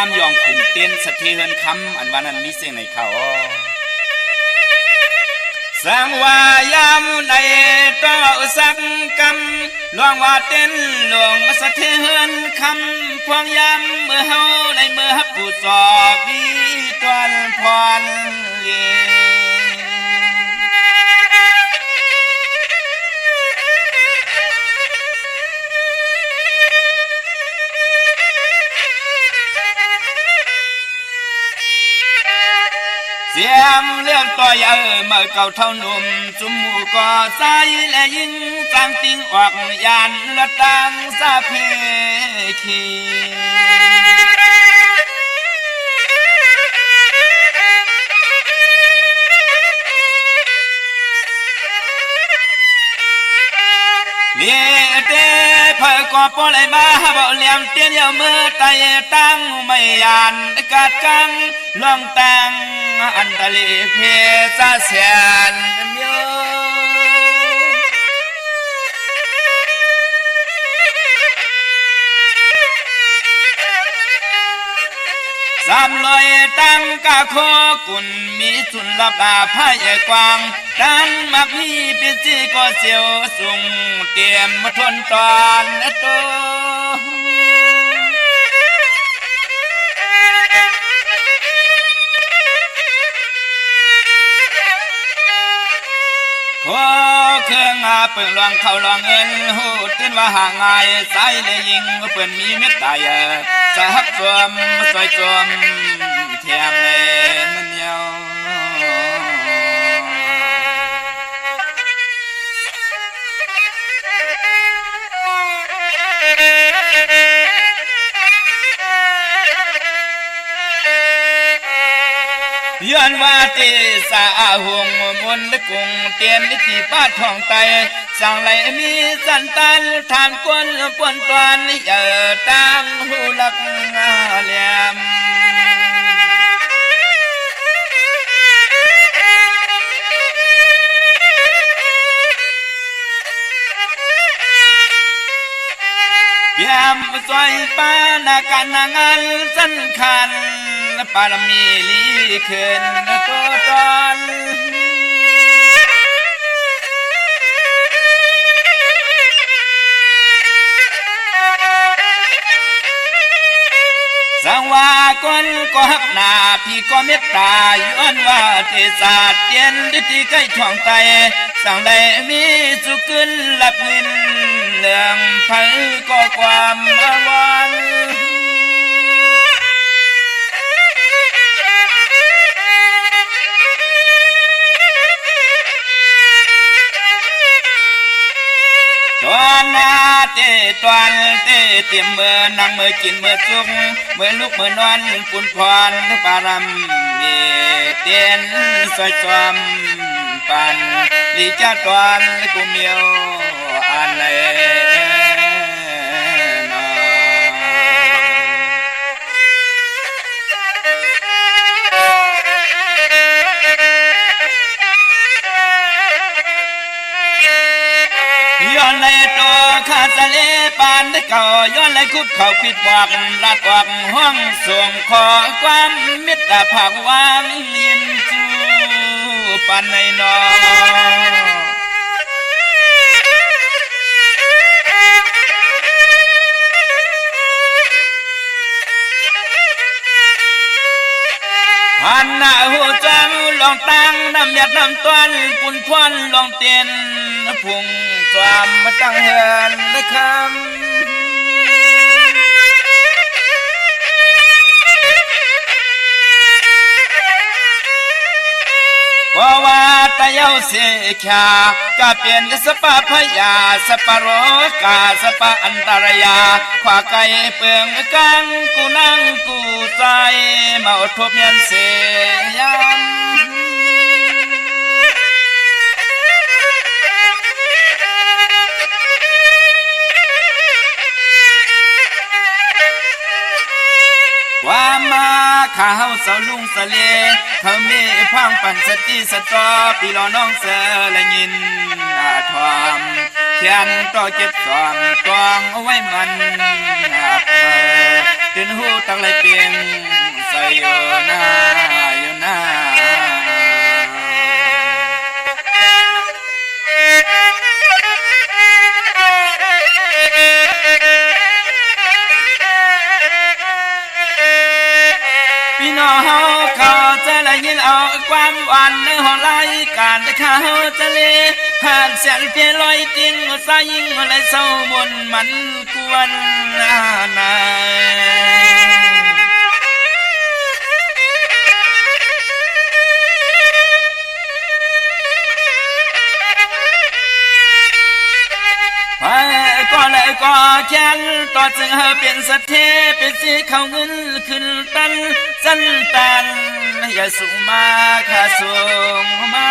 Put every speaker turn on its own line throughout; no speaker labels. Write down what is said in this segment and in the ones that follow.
ความยองผุ่งเต้นสะเทือนคำอันว่านั้นมีเสียงในเขาสังวายามในต่อสักกำลวงว่าเต้นหลวงสะเทือนคำพวงยามเมื่อเฮาในเมื่อฮับผู้สอบดีตวนพรเลีเสียมเลือกต่อยเมื่อเก่าเท่าหนุ่มจุมหมู่ก่อใสและยิงจางติงออกยานละตังซาเพคีเลี้ยเตเพื่อก่อปลายมาบ่เลี้ยงเตี้ยเมื่อไตตั้งไม่ยานกาดกังลองแต่งอันตะลีเพซาเสียนเมียวสามลอยตั้งกะโคกุนมีสุนลับอาพายกวางตั้งมักมีเป็นจีก็เสียวสุงเตรียมมาทนตอนโตขอเครื่องอาเปิดลองเข้าลองเงินหูตื่นว่าห่างไงสายเลยยิงเปิดมีเม็ดตายจะฮับสวมสวยสวมเทียมเลยมันเยาย้อนว่าเตสาหงมนต์กุงเตียนลิขิป้าทองไตสั่งไหลมีสันตันทานกวนปวนตวนตั้งหูลักเหลี่ยมยามซอยป้านาการนางานสันคันปารมีลีขึ้นตัวตอนสังว่าคนก็หักหนาพี่ก็เมตตาย้อนว่าเทศาสตร์เตียนดิที่ใกล้ท่องไตสั่งได้มีสุขึ้นหลับเงินเรื่องไผก็ความอ้างวางตอนนาเตตอนเตเตรียมเมื่อนั่งเมื่อกินเมื่อจุกเมื่อลุกเมื่อนอนปุ่นพรปารำเมเตียนสวยจอมปันลีจ้าตอนกุเมียวอันไหนย้อนในตัวข้าทะเลปานเก่าย้อนในคุดเขาผิดหวังลัดออกห้องส่งขอความมิตรภาพวางยินจูปานในนอหันหน้าหัวจังลองตั้งน้ำหยัดน้ำต้นปุ่นพวนลองเตียนพุ่งความมาตั้งเหินได้คำเพราะว่าตะเยาเสียขาก็เปลี่ยนสปาพยาสปาโรกาสปาอันตรายาขวาไก่เปลืองกังกูนั่งกูใจมาอดทบเมียนเสียมความมาข้าเฮาเสาลุงสะเลเขาเมพังปั่นสติสตอปีรอน้องเสละยินอาทอมเขียนต่อเจ็บสอนตวงเอาไว้มันถึงหูตั้งไรเปียง จะได้ยินเอาความหวานในห้องรายการเขาจะเลหากเสียงเพลลอยติงสายยิงเลยเศร้าบนมันกวนนาก็เลยก็แค้นต่อจึงเปลี่ยนสะเทเป็นสีเขาเงินขึ้นตันสั้นตันอย่าสูงมาข้าสูงมา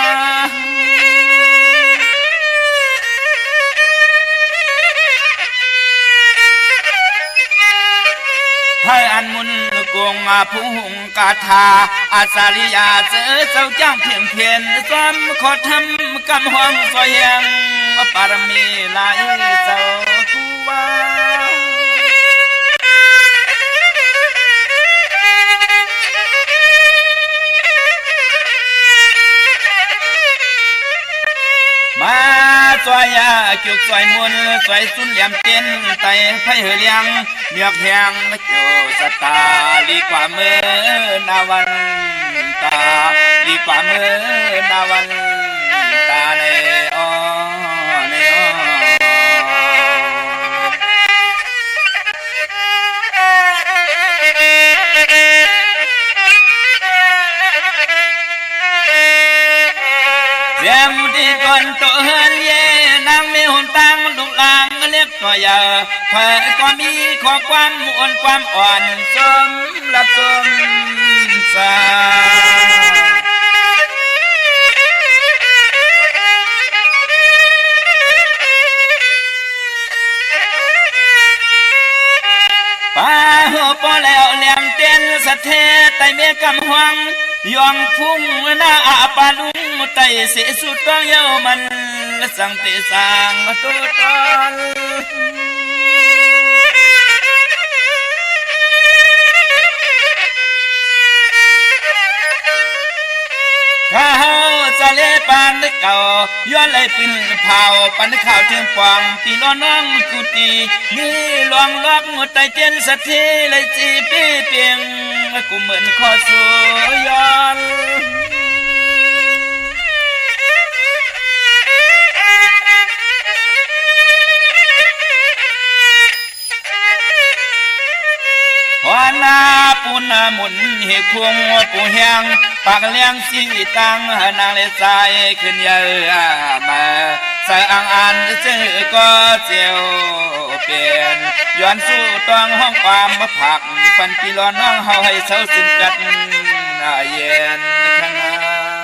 ให้อันมุนกวงมาผู้หงกาธาอาสาริยาเจอเจ้าจ้างเพียงเพียนซ้ำขอทำกำห้องซอยยังปารมีหลายเจ้ากูว่ามาซอยยาเกี่ยวซอยมุนซอยสุนเหลี่ยมเต้นไตไฟเหือเลี้ยงเมียกแพงเกี่ยวสตาดีกว่าเมื่อนาวันตาดีกว่าเมื่อนาวันตาในอ้อในอ้อเสียงที่ก่อนตัวเฮือนเย่นางมีหุ่นตังลูกหลางเล็กก็อย่าเพื่อก็มีขอความอ่อนความอ่อนสมละสมสาป้าหัวปอแล้วเลี้ยงเต้นสะเทไตเมียกำหวังยองพุ่งหน้าอาปาลุงไตเสียสุดต้องเย้ามันสังเตสังตัวตนข้าวจะเล่ปันเก่าย้อนเลยปิ่นเผาปันข้าวเทียมปองตีล้อน้องกุตีนี่ลวงล็อกหัวใจเจนสักทีเลยจีปีเปียงกูเหมือนข้อสู้ย้อนหัวหน้าปูนาหมุนเหกพวงปูแหงปากเลี้ยงสีตังนางเลสายขึ้นเยอะมาใส่อ่างอันเจอก็เจียวเปลี่ยนย้อนสู้ต้องห้องความมาผักปันปีร้อนน้องเฮาให้เศร้าสิ้นกัดเย็นขนาด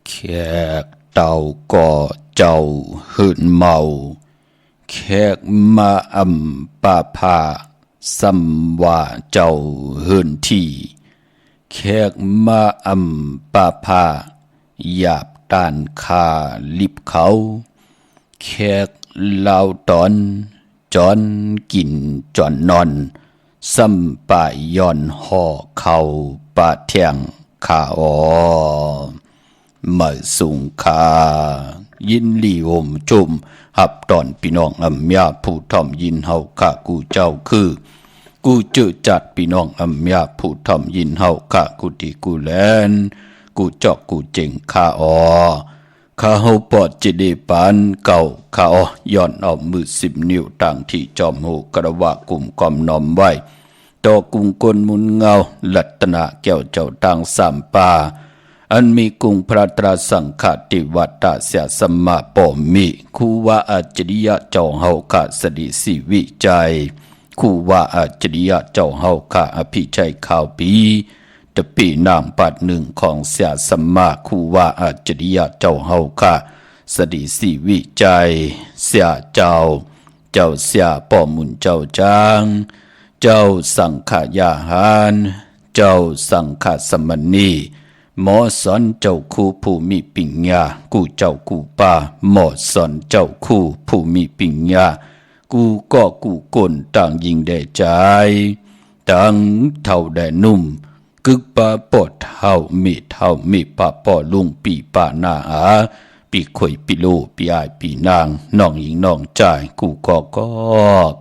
แขกเต่าก่อเจ้าหื่นเมาแขกมาปะพาสัมว่าเจ้าหื่นที่แขกมาปะพาหยาบต้านคาลิบเขาแขกเล่าตอนจอนกินจอนนอนสัมปะย่อนห่อเขาปะเทียงขาอ๋อมาสุงคายินลีโอมจุมหับตอนพี่น้องอำยาผู้ทอมยินเฮาข้ากูเจ้าคือกูจื้อจัดพี่น้องอำยาผู้ทอมยินเฮาข้ากูดีกูแลนกูเจาะกูเจ๋งข้าอ๋อ
ข้าเฮาปอดจิเดปานเก่าข้าย้อนเอามือ10 นิ้วต่างที่จอมโหกระวะกลุ่มกอมน้อมไว้ต่อกุงกลมุนเงาลัตนะแก้วเจ้าต่างสามป่าอันมีกุงพระตราสังฆติวัตตะเสียสมมาปอมิคูว่าอาจริยะเจ้าเฮาคะสดิสิวิจัยคูว่าอาจริยะเจ้าเฮาคะอภิชัยข่าวปีตะปีนางปัดหนึ่งของเสียสมมาคูว่าอาจริยะเจ้าเฮาคะสดิสิวิจัยเสียเจ้าเสียปอมุนเจ้าจางเจ้าสังขยาหารเจ้าสังขสมณีหมอสอนเจ้าคู่ผู้มีปิญญากูเจ้ากูป่าหมอสอนเจ้าคู่ผู้มีปิญญากูก็กูกลต่างยิงได้ใจต่างเท่าได้นุ่มกึกปะปอดเท่ามีปะปอลุงปีปะนาอาปีข่อยปีโลปีอายปีนางน้องหญิงน้องใจกูก็ข้า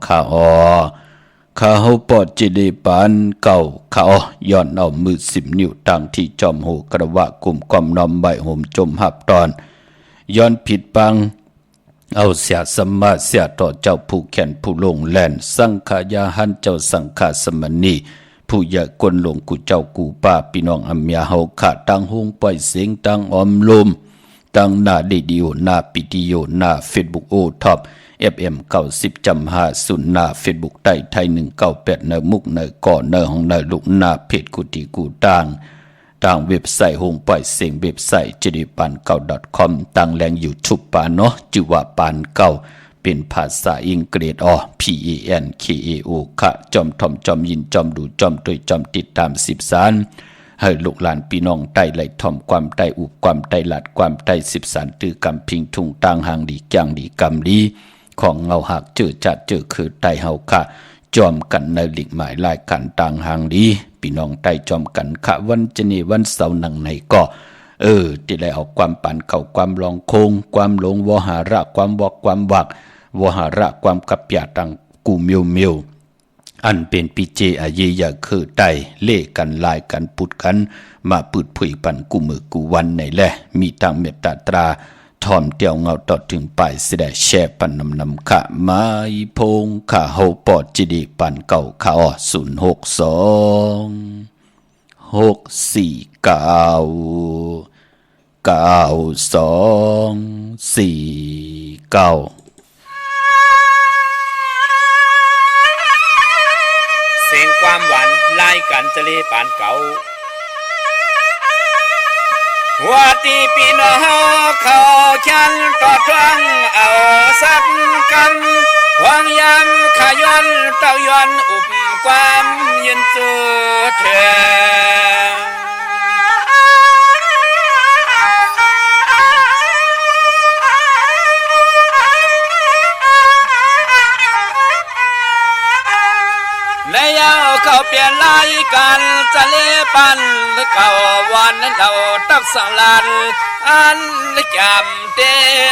ข้าเฮาปอดจิเลปานเก่าข้าย้อนเอามือ10 นิ้วต่างที่จอมโหกระวะกลุ่มกอมน้อมใบห่มจมหับตอนย้อนผิดปังเอาเสียสมมาเสียต่อเจ้าผู้แขนผู้ลงแล่นสังขายาหันเจ้าสังฆาสมณีผู้ใหญ่กวนลงกูเจ้ากูป้าพี่น้องอัมยาเฮาขาดตังหงปล่อยเสียงตังออมลมตังหน้าดีดีโอหน้าปิดีโอหน้าเฟซบุ๊กโอท็อปFM 90.5หน้า Facebook ใต้ไทย198เนมุกเนก่อเนของเนลุกหน้าเพจกุฏิกูต่างเว็บไซต์หงปล่อยเสียงเว็บไซต์จิริปันเก่า .com ต่างแหล่ง YouTube ปานเนาะชื่อว่าปานเก่าเป็นภาษาอังกฤษPANKAO ค่ะจอมทอมจอมยินจอมดูจอมตวยจอมติดตาม10 สารให้ลูกหลานพี่น้องใต้ไหลทอมความใต้อุบความใต้หลัดความใต้10 สารตือกำพิงทุงต่างหางดีจังดีกำดีของเงาหักเจอจัดเจอคือไตเฮาค่ะจอมกันในหลีกหมายลายกันต่างหางดีพี่น้องไตจอมกันค่ะวันจะนี่วันเสาร์นังในก็ที่ได้เอาความปันเก่าความลองโคงความหลงวหาระความบอกความวักวหาระความกับยาตังกูเมียวอันเป็นปีเจอาเยยาคือไตเล่กันลายกันปุดกันมาปืดผุยปันกูมือกูวันในแหละมีตังเมตตาตราทอมเตียวเงาต่อถึงไปเสด็จแช่ปันนำขะมาอีพงข้าเฮาปอดจิดีปันเก่าข้า062
เสียงความหวานไล่กันจะเลปานเก่าว่าตีปีน้องเขาฉันต่อทวงเอาสักกันวางยำขย้อนเต้าย้อนอุบความยืนจืดเธอในยาวเขาเปลี่ยนลายกันจะเล่ปันเก่าวันนั้นเราตักสลันอันจำเต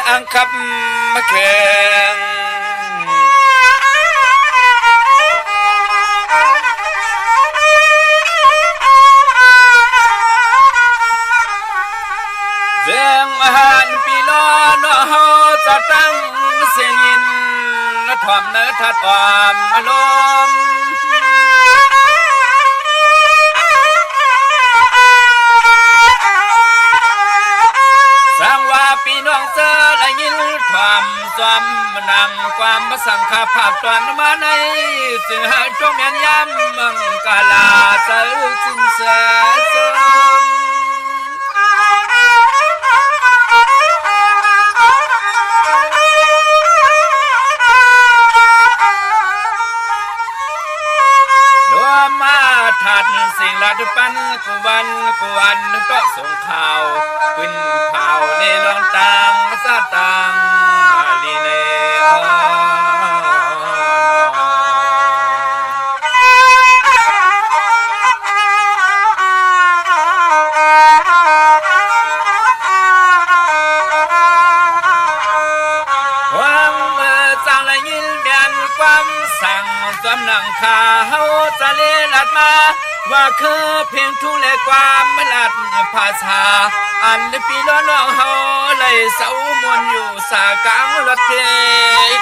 อังคับมาเคืองเรื่องอาหารปีล้อนเฮาจะตั้งเสียงทอมเนื้อทัดความอารมณ์สร้างว่าพี่น้องเจอและยินความจอมนังความมาสังขาภาพตอนมาในซึ่งหาจงเมียนย้ำมังกาลาเจอจินเสือสมมาทัดสิ่งลัดปันกูวันก็ส่งข่าวขึ้นข่าวในลองตังซาตังลีเนนังขาเฮาจะเลลัดมาว่าคือเพียงทุ่งและความไม่ลัดภาษา อันปีล้อน้องเฮาเลยเสามวนอยู่สากลางรถเพล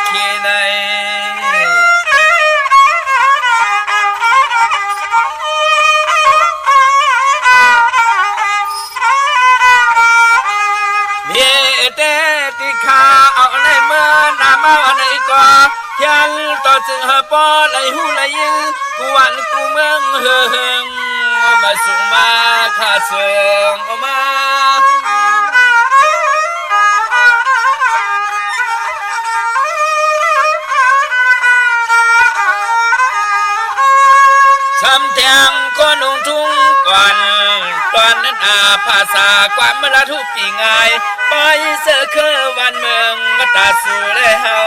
เขียนเมียเตติขาเอาในเมื่อนามาอันไหนก็ยันต่อจึงหาปอไหลหูไหลยินกูวันกูเมืองเฮืองมาส่งมาขาเสืองออกมาช้ำแทงก็ลงทุ่งก่อนตอนนั้นภาษาความเมื่อทุกปีง่ายไปเสือคือวันเมืองมาตาสู่เลยเฮา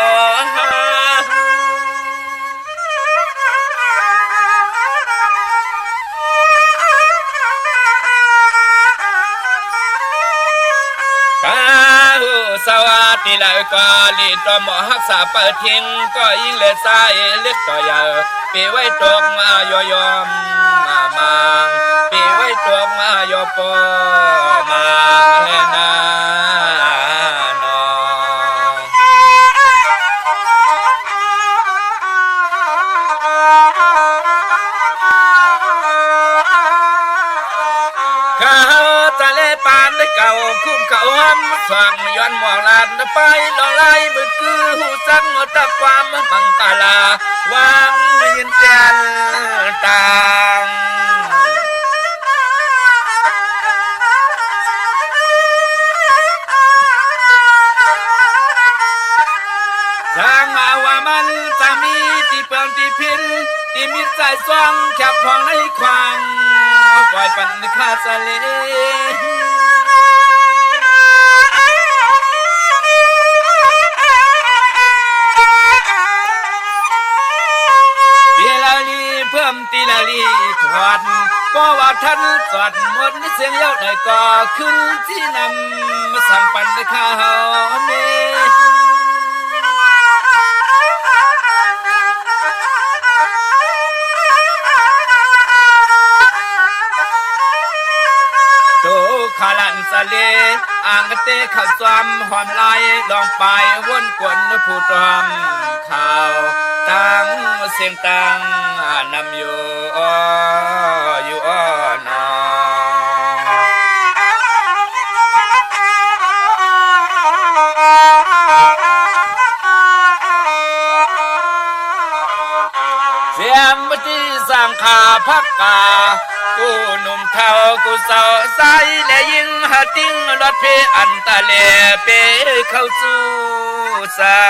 สวัสดีแล้วก็ลีตัวหมอหักษาเปิดทิ้งก็ยิ่งเลยสายเล็กต่อยาปีไว้ตกมายอยอมมาปีไว้ตกมายอปอมาเลนาปานได้เก่าคุ้มเขาห้ำฟังย้อนหมอกลานไปลอไล่มืดคือหูจังตะความบังกาลาวางยืนแจนต่างทางมาว่ามันจะมีที่เปลืองที่พินที่มิตรใจซ่องแคบพองในควางปล่อยปันคาสเลเพิ่มตีละลีถอดก็ว่าท่านสอดหมดเสียงเย้าได้ก็ขึ้นที่นำสั่งปันข้าวเมขาลันสะเลอ่างเตะข้าวซ้ำหอมลายลองไปวนกวนผู้ตอมข่าวตั้งเสียงตั้งนำอยู่อยู่นอเสียงมติสร้างขาพักกากูหนุ่มเท่ากูเศร้าใสและยิ่งหาติ้งรถเพอันตะเลเปเข้าสู่ซ้ำ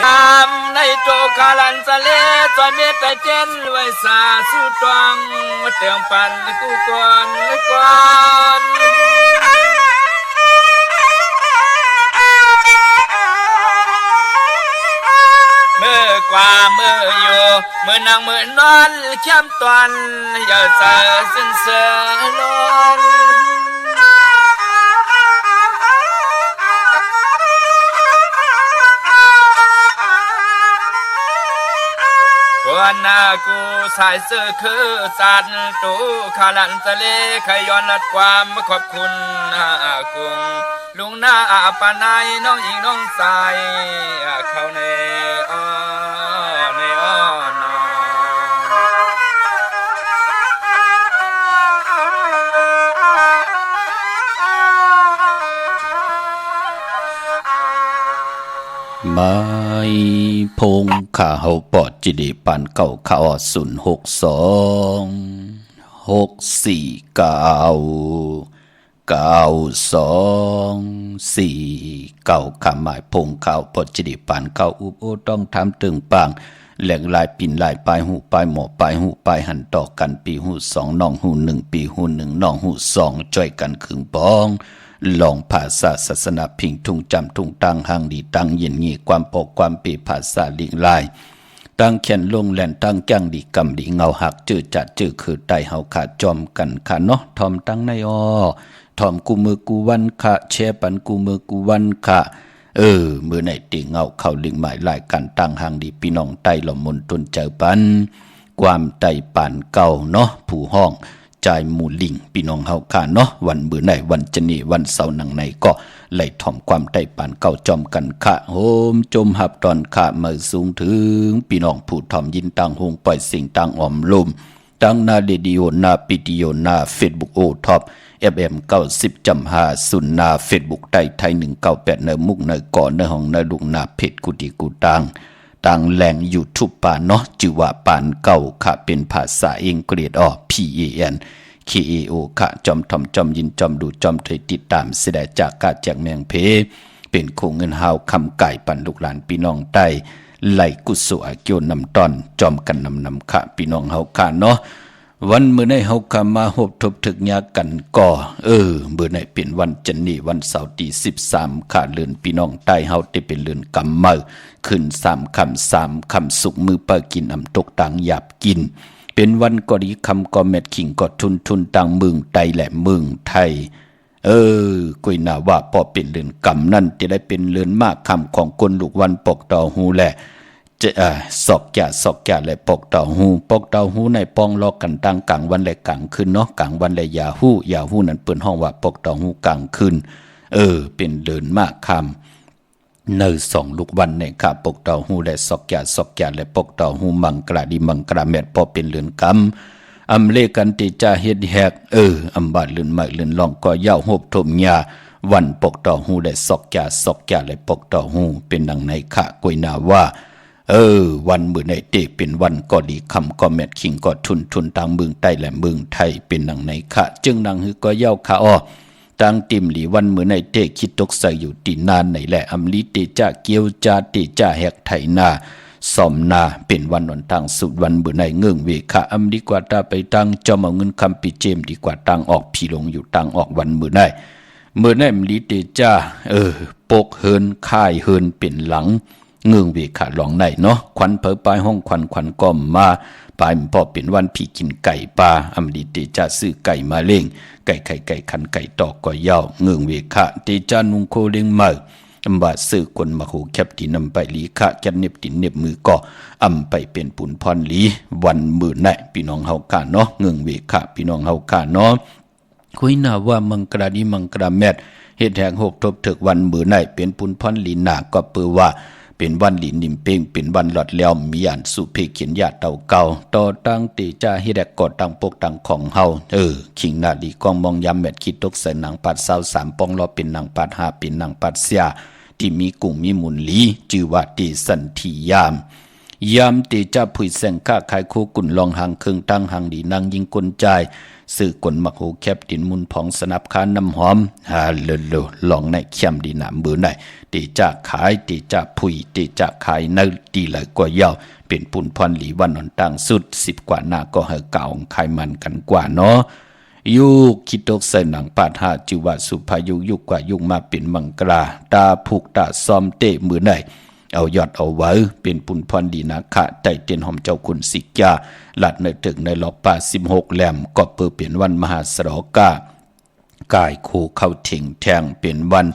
ยามในโจกาลันสะเลจอยเมตเจนไว้สาสุตวังเติมปันกูก่อนเมื่อกว่าเมื่ออยู่เมื่อนางเมื่อนอนเข้มตอนอย่าเสือสิ้นเสือลงวันนากูสายเสื้อคือสันตูขาลันทะเลขย้อนลัดความขอบคุณกุ้งลุงหน้าปานายน้องหญิงน้องสายเข้าใน
ไม้พงขาเฮาปอดจิดีปันเก่าขาอด062 649 ขาหมายพงข่าวปอดจิดีปันเก่าอุบโอต้องทำตึงปางแหลกลายปิ่นลายปลายหูปลายหมอปลายหูปลายหันต่อกันปีหู2น้องหู1ปีหู1น้องหู2จ่อยกันขึงปองลองภาษาศาสนาพิงทุ่งจำทุ่งตังหังดีตังเย็นงี้ความปกความปีภาษาลิงลายตั้งเขียนลงแหลนตั้งจ้างดีกำดีเงาหักจื้อจัดจื้อคือไตเฮาขาดจอมกันค่ะเนาะทอมตั้งในทอมกูมือกูวันค่ะแชปันกูมือกูวันค่ะ เมื่อไหนตีเงาเข้าลิงหมายรายการตั้งหางดีพี่น้องใต้ละมนตนเจอปันความไต่ปานเก่าเนาะผู้ห้องใจหมู่ลิงพี่น้องเฮาค่ะเนาะวันมื้อไหนวันจะนี่วันเสาร์หนังไหนก็ไล่ถ่อมความไต่ปานเก่าจอมกันค่ะโฮมจมหับตอนค่ะมาสูงถึงพี่น้องผู้ถ่อมยินต่างหงปล่อยสิ่งต่างอ่อมลมตั้งหน้าเรดิโอหน้าปิดิโอหน้า Facebook โอท็อป FM 90.5ศูนย์หน้า Facebook ไทย198ในมุกในก่อในห้องในลุงหน้าเพจกุฏิกูตังต่างแหล่ง YouTube ป่าเนาะชื่อว่าปานเก่าค่ะเป็นภาษาอังกฤษPAN KAO ค่ะจอมทอมจอมยินจอมดูจอมถอยติดตามเสด็จจากกาแจกแมงเพเป็นโคงเงินหาวคำไก่ปันลูกหลานพี่น้องใต้ไหลกุศลเกี่ยวนำตอนจอมกันนำค่ะพี่น้องเฮาค่ะเนาะวันมื้อในเฮาก็มาพบทบถึกยากันก่อมื้อในเป็นวันจันทร์นี้วันเสาร์ที่13ค่ะเดือนพี่น้องใต้เฮาได้เป็นเดือนกำมือขึ้น3ค่ำสุกมือปากินอำตกต่างหยาบกินเป็นวันกอดีคำก็เม็ดขิงก็ทุนต่างเมืองไต้และเมืองไทยกุยนาว่าพอเป็นเรือนกำนั่นจะได้เป็นเรือนมากคำของคนลูกวันปกเต่าหูแหละจะสอกแก่และปกเต่าหูในปองลอกกันตั้งกลางวันและกลางคืนเนาะกลางวันและยาหู้นั้นเปิ้นห้องว่าปกเต่าหูกลางคืนเป็นเรือนมากคำใน2ลูกวันในค่ะปกเต่าหูและสอกแก่และปกเต่าหูมังกราดีมังกราแมดพอเป็นเรือนกำอำเลกันติจาเฮ็ดแฮกอำบาดลื่นใหม่ลื่นลองก็ยาวโหบทมยาวันปกต่อหูได้สอกแก่และปกต่อหูเป็นดังในค่ะกวยนาว่าวันมื้อในเตเป็นวันก็ดีคำก็แมทคิงก็ทุนต่างเมืองใต้และเมืองไทยเป็นดังในค่ะจึงดังฮือก็ยาวค่ะต่างติมหลีวันมื้อในเตคิดตกใส่อยู่ตีนานไหนแหละอำลีเตจาเกียวจาเตจาแฮกไถนาสอมนาเป็นวันหนทางสุดวันมื้อในเงื่องเวคะอำดีกว่าตาไปตั้งจอมเอาเงินคำปีเจมดีกว่าตั้งออกพี่ลงอยู่ตั้งออกวันมื้อในมลีเตจาปกเฮินค่ายเฮินเป็นหลังเงื่องเวคะหลองในเนาะควันเผอปลายห้องควันก็มาปลายพอเป็นวันพี่กินไก่ปลาอำลีเตจาซื้อไก่มาเล่งไก่คันไก่ตอกก็ยาวเงื่องเวคะเตจานุงโคเล่งมาบาซื้อคนมาหูแคบที่นำไปลีคะแคบเน็บตินเน็บมือก็ไปเป็นปุ่นพรลีวันมื้อไหนพี่น้องเฮาค่ะเนาะเงื่องเวคะพี่น้องเฮาค่ะเนาะคุยน่าว่ามังกราดีมังกราแมดเฮ็ดแหงหกทบถึกวันมื้อไหนเป็นปุ่นพรลีหน้าก็เปือว่าเป็นวันหลีนิมเป้งเป็นวันหลอดแล้วมีอันสุเพเขียนญาติเต่าเก่าต่อตั้งติจาเฮ็ดแดกกอดตั้งปกตั้งของเฮาขิงนาลีกองมองยามแมดคิดตกใส่หนังปัด23ปองรอเป็นหนังปัด5เป็นหนังปัดเสียที่มีกุ้งมีมุนลีชื่อว่าติสันทียามติจะผุยแสงค่าขายคู่กุ่นลองหางเครื่องตั้งหางดีนางยิงกลใจสื่อกลมักหูแคบดินมุนผองสนับคาน้ำหอมเลลองในเข้มดีหนามเบื่อไหนติจะขายติจะผุยติจะขายในดีเลยกว่ายาวเป็นปุ่นพรหลีวันนอนตั้งสุด10กว่าหน้าก็เฮาเก่าขายมันกันกว่าเนาะยุคคิดตกใส่หนังปาดหาจิวาสุภายุกว่ายุคมาเป็นมังกราตาผูกตาซ้อมเตะมือไหนเอายอดเอาไว้เป็นปุ่นพรดีนาคะใจเตียนหอมเจ้าคุณสิกาหลัดในตึกในหลอกป่า16แหลมก็เปิดเปลี่ยนวันมหาสรกากายโคเข้าเถ่งแทงเป็นวัน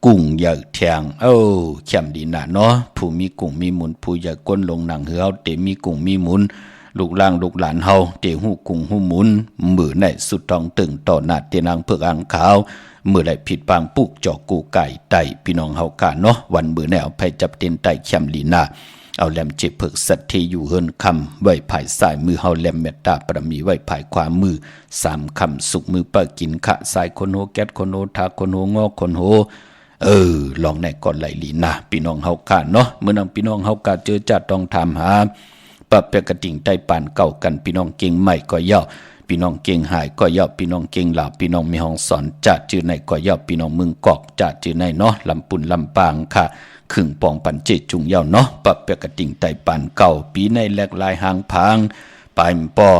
กุ้งใหญ่แทงเข้มดีนาเนาะผู้มีกุ้งมีหมุนผู้ใหญ่ก้นลงหนังเหือเตมีกุ้งมีหมุนลูกล่างลูกหลานเฮาเตหูกุ้งหูหมุนมือในสุดทองตึงต่อหน้าเตียนางเผือกอ่างขาวมือได้ผิดปางปุกจอกกูไก่ไตพี่น้องเฮากาเนาะวันมือแนวไปจับเต็นไตเข้มลีนาเอาแหลมเจ็บเผือกสัตที่อยู่เฮินคำไว้ภายซ้ายมือเฮาแหลมเมตตาประมีไว้ภายขวามือ3คำสุกมือปะกินขะสายคนโหแก๊สคนโหทาคนโหงอคนโหลองในก่อนไหลลีนาพี่น้องเฮากาเนาะเมื่อนำพี่น้องเฮากาเจอจัดต้องถามหาปะเปกระติ่งใต้ปานเก่ากันพี่น้องเก่งใหม่ก็ย่อพี่น้องเก่งหายก็ย่อพี่น้องเก่งหลาพี่น้องมีห้องสอนจัดจื่อในก็ย่อพี่น้องเมืองกอกจัดจื่อในเนาะลำปุ่นลำปางค่ะครึ่งปองปันเจจุงเย่าเนาะปะเปกระติ่งใต้ปานเก่าปีในแลกลายหางพางปลายปอ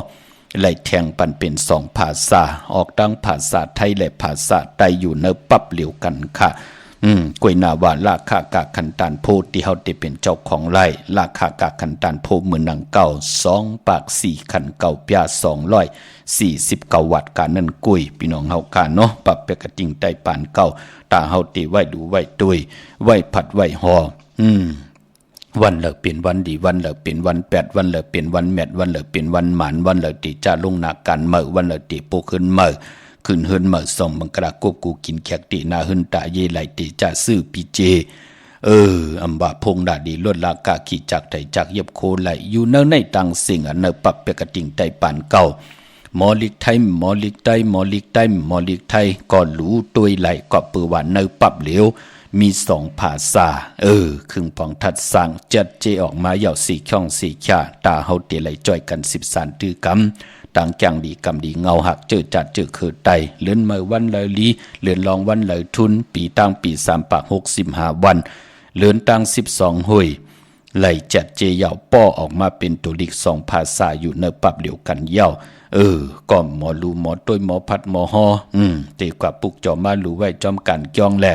ไหลแทงปันเป็น2ภาษาออกดังภาษาไทยและภาษาใต้อยู่ในปับเหลียวกันค่ะ กวยนาว่าราคากากคันตานโพที่เฮาได้เป็นเจ้าของไร่ราคากากคันตานโพมื้อนังเก่า2ปาก4คันเก่าปยา249วัตต์กานั่นกุยพี่น้องเฮากาเนาะปรับไปกระติ่งใต้ปานเก่าตาเฮาติไว้ดูไว้ตุยไว้ผัดไว้ห่อวันเลิกเป็นวันดีวันเลิกเป็นวันแปดวันเลิกเป็นวันแมดวันเลิกเป็นวันหมานวันเลิกติจะลงนาการเมื่อวันเลิกติโปขึ้นเมื่อขึ้นเฮินเมื่อส่องบังกระกบกูกินแขกตินาเฮินตาเยไหลติจะซื้อปีเจอัมบะพงดาดีลดลากาขีจากไถจากเย็บโคไหลอยู่เนื้อในตังสิ่งอันเนื้อปับเปกติงไตปานเก่าหมอลิกไทยหมอลิกไตหมอลิกไตหมอลิกไทยก็รู้ตัวไหลก็ปือว่าเนื้อปับเหลวมี2ภาษาครึ่งปองทัดสั่งจัดเจออกมาเหย่า4ช่อง4ชาตาเฮาเตไหลจ่อยกัน10สารตื้อกำต่างจังดีกำดีเงาหักเจอจัดเจอคือไตเลื่อนเมื่อวันเลยลีเลื่อนลองวันเลยทุนปีตั้งปี3ปาก65วันเลื่อนตั้ง12หุยไหลจัดเจเหย่าป้อออกมาเป็นตัวลิก2ภาษาอยู่เนื้อปับเดียวกันเหย่าก็หมอลูหมอต้วยหมอพัดหมอฮอเตกว่าปุกจอมาลูไว้จอมกันจ้องแหละ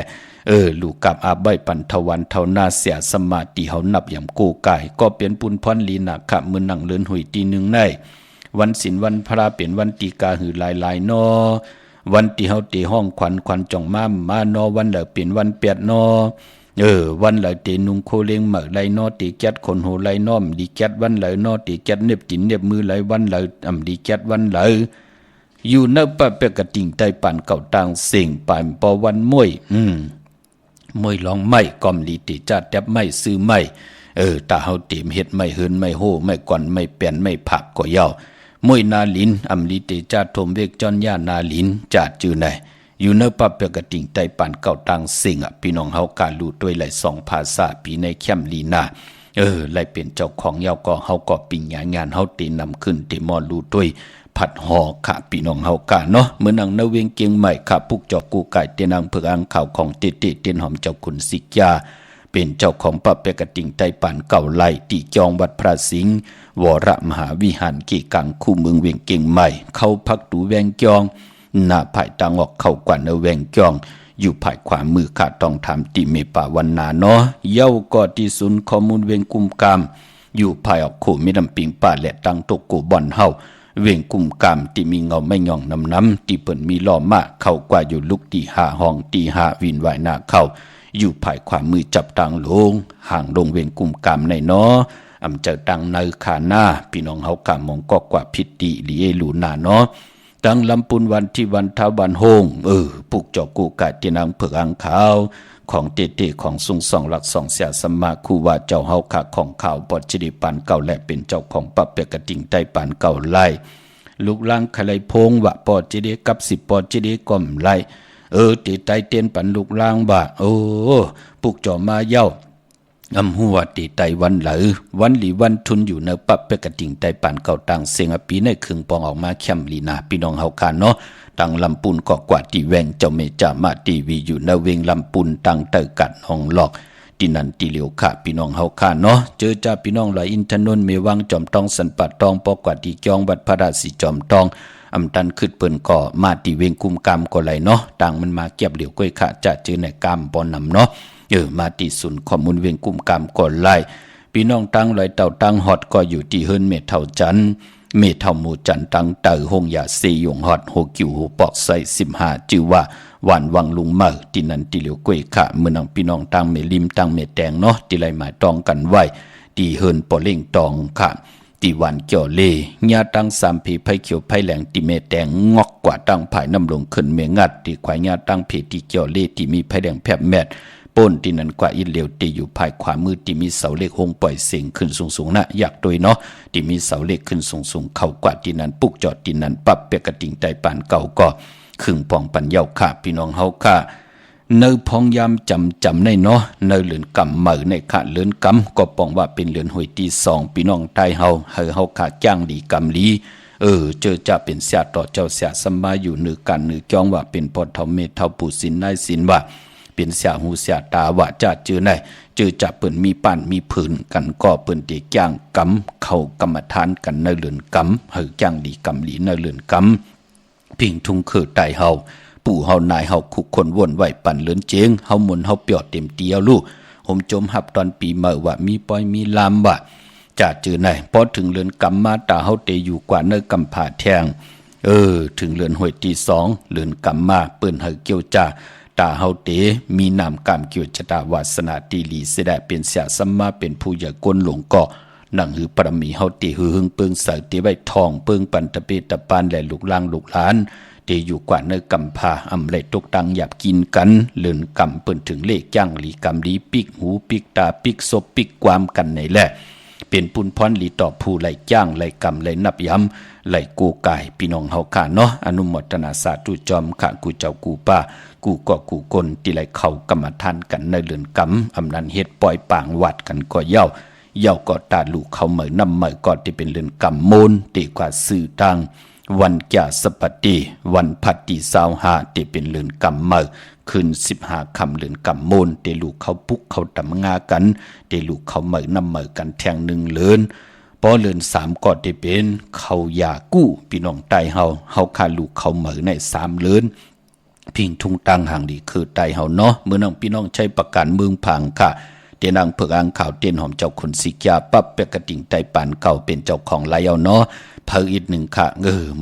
ลูกกับอาใบปันทวันเท่าหน้าเสียสมาติเฮานับอย่างกูกายก็เปลี่ยนปุนพรลีนาขะมือนั่งเลินหุยตีหนึ่งในวันศิลวันพระเปลี่ยนวันตีกาหือหลายๆนอวันตีเฮาตีห้องควันจ่องมานอวันเหลือเปลี่ยนวันเปียดนอวันเหลือตีนุงโคเลงเหมือไหลนอตีแก๊ดคนโหไหลนอมดีแก๊ดวันเหลือนอตีแก๊ดเน็บตินเน็บมือไหลวันเหลือดีแก๊ดวันเหลืออยู่เนปะเปกติงใจป่านเก่าต่างเสียงป่านปอวันมวยมวยลองไม่กอมลีติจัดแทบไม่ซื้อไม่ตาเฮาเต็มเฮ็ดไม่เฮินไม่โหไม่ก่อนไม่เปลี่ยนไม่ผักก็ยาวมวยนาลินอำลีติจัดทมเวกจอนย่านาลินจัดจือไหนอยู่เนปับเปกติงไตป่านเก่าต่างสิ่งพี่น้องเฮากาลู่ด้วยไหล2ภาษาปีในแคมลีนาไหลเป็นเจ้าของยาวก็เฮาก็ปิงงานเฮาตีนำขึ้นติมอลู่ด้วยผัดห่อค่ะพี่น้องเฮากาเนาะเมื่อนังนเวงเกียงใหม่ค่ะปุกจอกกูไก่เตนังเผือกอังข่าวของเตเตียนหอมเจ้าคุณสิกยาเป็นเจ้าของปะเปกติงไตป่านเก่าไล่ตีจองวัดพระสิงห์วรมหาวิหารกีกังคู่เมืองเวียงเกียงใหม่เข้าพักดูแวงจองหน้าภายตางออกเข้ากว่าเนแวงจองอยู่ภายขวามือขาดต้องทำติเมป่าวันนาเนาะเย้าก็ที่ศูนย์ข้อมูลเวียงกุมกามอยู่ภายออกขู่มิดำปิงป่าและตังตกกูบ่อนเฮาเวียงกุมกามที่มีเงาไม่ย่องน้ำที่เปิ่นมีล้อมากเข้ากว่าอยู่ลุกตีหาห้องตีหาวินไหวหน้าเข้าอยู่ภายขวามือจับตังลงห่างลงเวียงกุมกามในเนาะเจอตังในขาหน้าพี่น้องเฮากามองก็กว่าพิติลีเอลูนาเนาะตังลำปุนวันที่วันท้าวันโฮงปุกจอกกูกะตีนังเผือกอังขาวของเตของสุงสองหลักสองเสียสมาคูว่าเจ้าเฮาขาของข่าวปอจิริปานเก่าและเป็นเจ้าของปับเปกติงไตปานเก่าไล่ลูกล่างขลายพงว่าปอจิริกับ10ปอจิริก่อมไล่ตีไตเตียนปันลูกล่างบ่าปุกจอมาเย้าหัวตีไตวันเหลือวันหลีวันทุนอยู่ในปับเปกติงไตปานเก่าต่างเสียงปีในครึ่งปองออกมาแคมลีนาพี่น้องเฮาคาเนาะตังลำปุนก็กว่าตีแวงเจ้าเมจามาตีวีอยู่ในเวงลำปุนตังเตอกัดห้องหลอกที่นันตีเหลียวขาพี่น้องเฮาคาเนาะเจอจ่าพี่น้องหลายอินทนนท์เมวังจอมตองสันปัดตองปอกว่าตีจองบัดพระราศีจอมตองตันขึ้นเปิ้นก็มาตีเวงกุมกามก็ไหลเนาะต่างมันมาเก็บเหลียวก้อยขาจะเจอในกามปอนำเนาะมาตีศูนย์ข้อมูลเวงกุมกามก็ไหลพี่น้องตังลอยเต่าตังฮอดก็อยู่ที่เฮิรนเมเท่าจันเมเท่าหมู่จันตังเตอหงยาซียงฮอดโฮกิวโฮปอกใส่15จือว่าหวานวังลุงเมอที่นันติเหลียวก้อยขาเมื่อนังพี่น้องตังเมลิมตังเมแตงเนาะที่ไหลหมายตองกันไว้ที่เฮิรนปอเล่งตองค่ะตีวันเกี่ยวเลญาตั้ง3ผีไผเขียวไผแหลงติเมแตงงอกกว่าตั้งภายน้ำลงขึ้นเมงัดที่ขวายญาตั้งเพตีเกี่ยวเลที่มีไผแดงแผบแมดป้นที่นั้นกว่าอินเหลียวตีอยู่ภายขวามือที่มีเสาเหล็กหงปล่อยเสียงขึ้นสูงๆนะอยากโดยเนาะที่มีเสาเหล็กขึ้นสูงๆเข้ากว่าที่นั้นปุกจอดที่นั้นปับเปกติงไตปานเก่าก็ครึ่งปองปันเย้าค่ะพี่น้องเฮาค่ะเนอพองยามจำในเนาะเนอเหลือนกำเหมือในขาเหลือนกำก็ปองว่าเป็นเหลือนหวยที่2พี่น้องไทยเฮาขาจ้างดีกำลีเจอจะเป็นเสียต่อเจ้าเสียสมาอยู่เหนือกันเหนือจองว่าเป็นพอเท่าเมเท่าปู่สินนายสินว่าเป็นเสียหูเสียตาว่าจะเจอไหนเจอจะเปิ้นมีปั่นมีผืนกันก็เปิ้นตีจ้างกำเข้ากรรมฐานกันเนอเหลือนกำจ้างดีกำลีเนอเหลือนกำพิงทุ่งคือไตเฮา ปู่เฮานายเฮาคุกคนวนไหวปั่นเลือนเจงเฮาหมุนเฮาเปียดเต็มเตียวลูกผมจมหับตอนปีเมื่อว่ามีปอยมีลามว่าจะเจอไหนพอถึงเรือนกำมาตาเฮาเตอยู่กว่าเนื้อกำผาแทงถึงเรือนหวยตี2เรือนกำมาเปิ้นเฮาเกี่ยวจ่าตาเฮาเตมีนามกามเกี่ยวชะตาวาสนาตีลีเสดเป็นเสียสัมมาเป็นผู้ใหญ่ก้นหลงเกาะหนังหือปรมีเฮาตีหือหึงเปิงใส่ตีไว้ทองเปิงปันตะเปตะปานและลูกล่างลูกหลานตีอยู่กว่าเนื้อกำพาอำไรตกตังหยับกินกันเลื่อนกำเปิ้นถึงเลขย่างหลีกำลีปิกหูปิกตาปิกศพปิกความกันในแหละเป็นปุนพรหลีต่อผู้ไหลจ้างไหลกำไหลนับย้ำไหลกูกายพี่น้องเฮาค่ะเนาะอนุโมทนาสาธุจอมค่ะกูเจ้ากูป้ากูก็กูกลที่ไหลเข้ากรรมฐานกันในเรือนกำอำนันเฮ็ดปล่อยปางวัดกันก็เย้าก็ตาลูกเขาเหมยนำเหมยก็ที่เป็นเรือนกำมูลตีกว่าสื่อตังวันแก่สปติวันพัตติ25ที่เป็นเรือนกำเหมยขึ้น15ค่ำเรือนกำมูลเตลูกเขาปุกเขาตำงากันเตลูกเขาเหมยนำเหมยกันแทง1เรือนพอเรือน3ก็ได้เป็นเขายากู้พี่น้องไตเฮาขาลูกเขาเหมยใน3เรือนพิงทุ่งตังห่างดีคือไตเฮาเนาะเมื่อน้องพี่น้องใช้ประกันเมืองพังค่ะเตนางเผือกอ่างข่าวเต้นหอมเจ้าคนสิกยาปั๊บเปกระดิ่งไตปานเก่าเป็นเจ้าของไลเอาเนาะเพิ่อีก1ค่ะ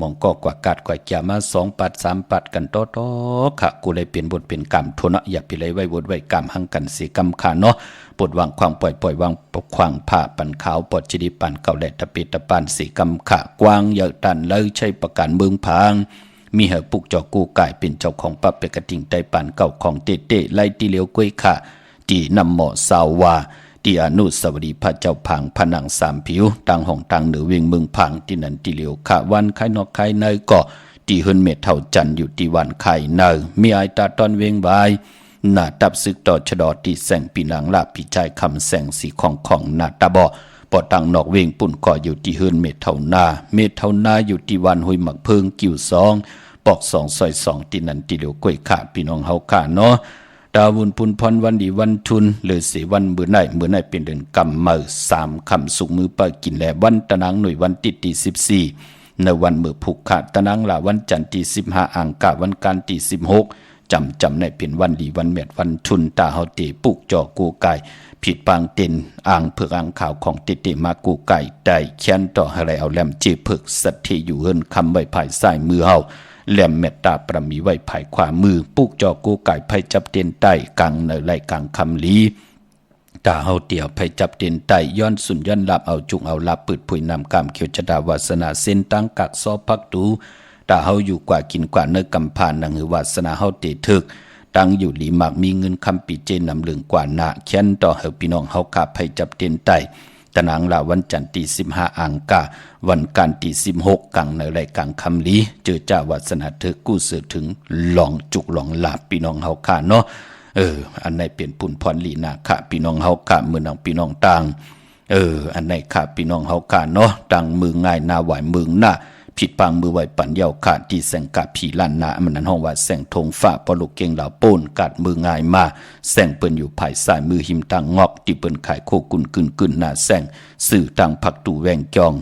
มองก็กว่ากัดกว่าแก่มา2ปัด3ปัดกันต่อค่ะกูเลยเปลี่ยนบทเป็นกรรมโทนะอย่าไปเลยไว้บทไว้กรรมหังกันสิกรรมค่ะเนาะปดวางความปล่อยวางปกขวางผ้าปันขาวปดจิดีปันเก่าและตะเปตะปานสิกรรมค่ะกว้างเยอะตันเลยใช้ประกันเมืองพังมีเหปุกจอกูกายเป็นเจ้าของปั๊บเปกระดิ่งไตปานเก่าของเตไล่ตีเหลียวกุ้ยค่ะตีนำหมอสาวาที่อนุสาวรีย์พระเจ้าพังผนัง3ผิวต่างห้องต่างเหนือเวียงเมืองพังที่นันที่เหลียวขะวันไข่นอกไข่เนยก็ที่เฮินเม็ดเท่าจันอยู่ที่วันไข่เนยมีไอตาตอนเวียงบายหน้าตับซึกต่อชะดอที่แสงปีนางลาพี่ชายคำแสงสีของหน้าตาบ่ปอตังนอกเวียงปุ่นก่ออยู่ที่เฮินเม็ดเท่านาอยู่ที่วันห้วยหมักเพิงกิ่ว2ปอก2ซอย2ที่นันที่เหลียวก้อยขาพี่น้องเฮาขาเนาะดาวุนพุนพรวันดีวันทุนเลยเสวันเมื่อไหนเป็นเดือนกำมือ3คำสุกมือปากินแลวันตะนังหน่วยวันติดที่14ในวันเมื่อผูกขาดตะนังละวันจันทร์ที่15อ่างกะวันการที่16จำในเป็นวันดีวันแมดวันทุนตาเฮาเตปุกจอกูไก่ผิดปางเต็นอ่างเผือกอ่างข่าวของเตมากูไก่ได้เขียนต่ออะไรเอาแหลมเจเผือกสัตที่อยู่เฮินคำใบภายใส่มือเฮาแหลมเมตตาประมีไว้ภายขวามือปุกจอกูไก่ไผจับเต็นใต้กลางในไหลกลางคำลีตาเฮาเตี่ยวไผจับเต็นใต้ย้อนสุนย้อนลับเอาจุงเอาลับปืดผุยนำกามเขียวชดาวาสนาเส้นตั้งกักซอพักตูตาเฮาอยู่กว่ากินกว่าเนื้อกำพานนังหือวาสนาเฮาเตถึกตั้งอยู่หลีมากมีเงินคำปีเจนนำเหลืองกว่านาเขียนต่อเฮาพี่น้องเฮากาไผจับเต็นใต้ตะนางลาวันจันทร์ที่15อ่างกาวันการที่16กังในรายกลางคำลีเจอจ้าวาสนาเธอกู้สือถึงหลองจุกหลองลาพี่น้องเฮาค่ะเนาะอันไหนเปลี่ยนปุ่นพรลีนาค่ะพี่น้องเฮาค่ะเมืองน้องพี่น้องต่างอันไหนค่ะพี่น้องเฮาค่ะเนาะต่างมือง่ายนาไหวมือหน้าผิดปางมือไหวปั่นเยาขาดที่แสงกะผีลั่นนามันนั้นห้องว่าแสงธงฟ้าปลุกเก่งเหล่าโป้นกัดมือง่ายมาแสงเปิ้นอยู่ภายซ้ายมือหิมตังงอกที่เปิ้นขายโคกุนกึนหน้าแสงสื่อตังผักตู่แวงจอง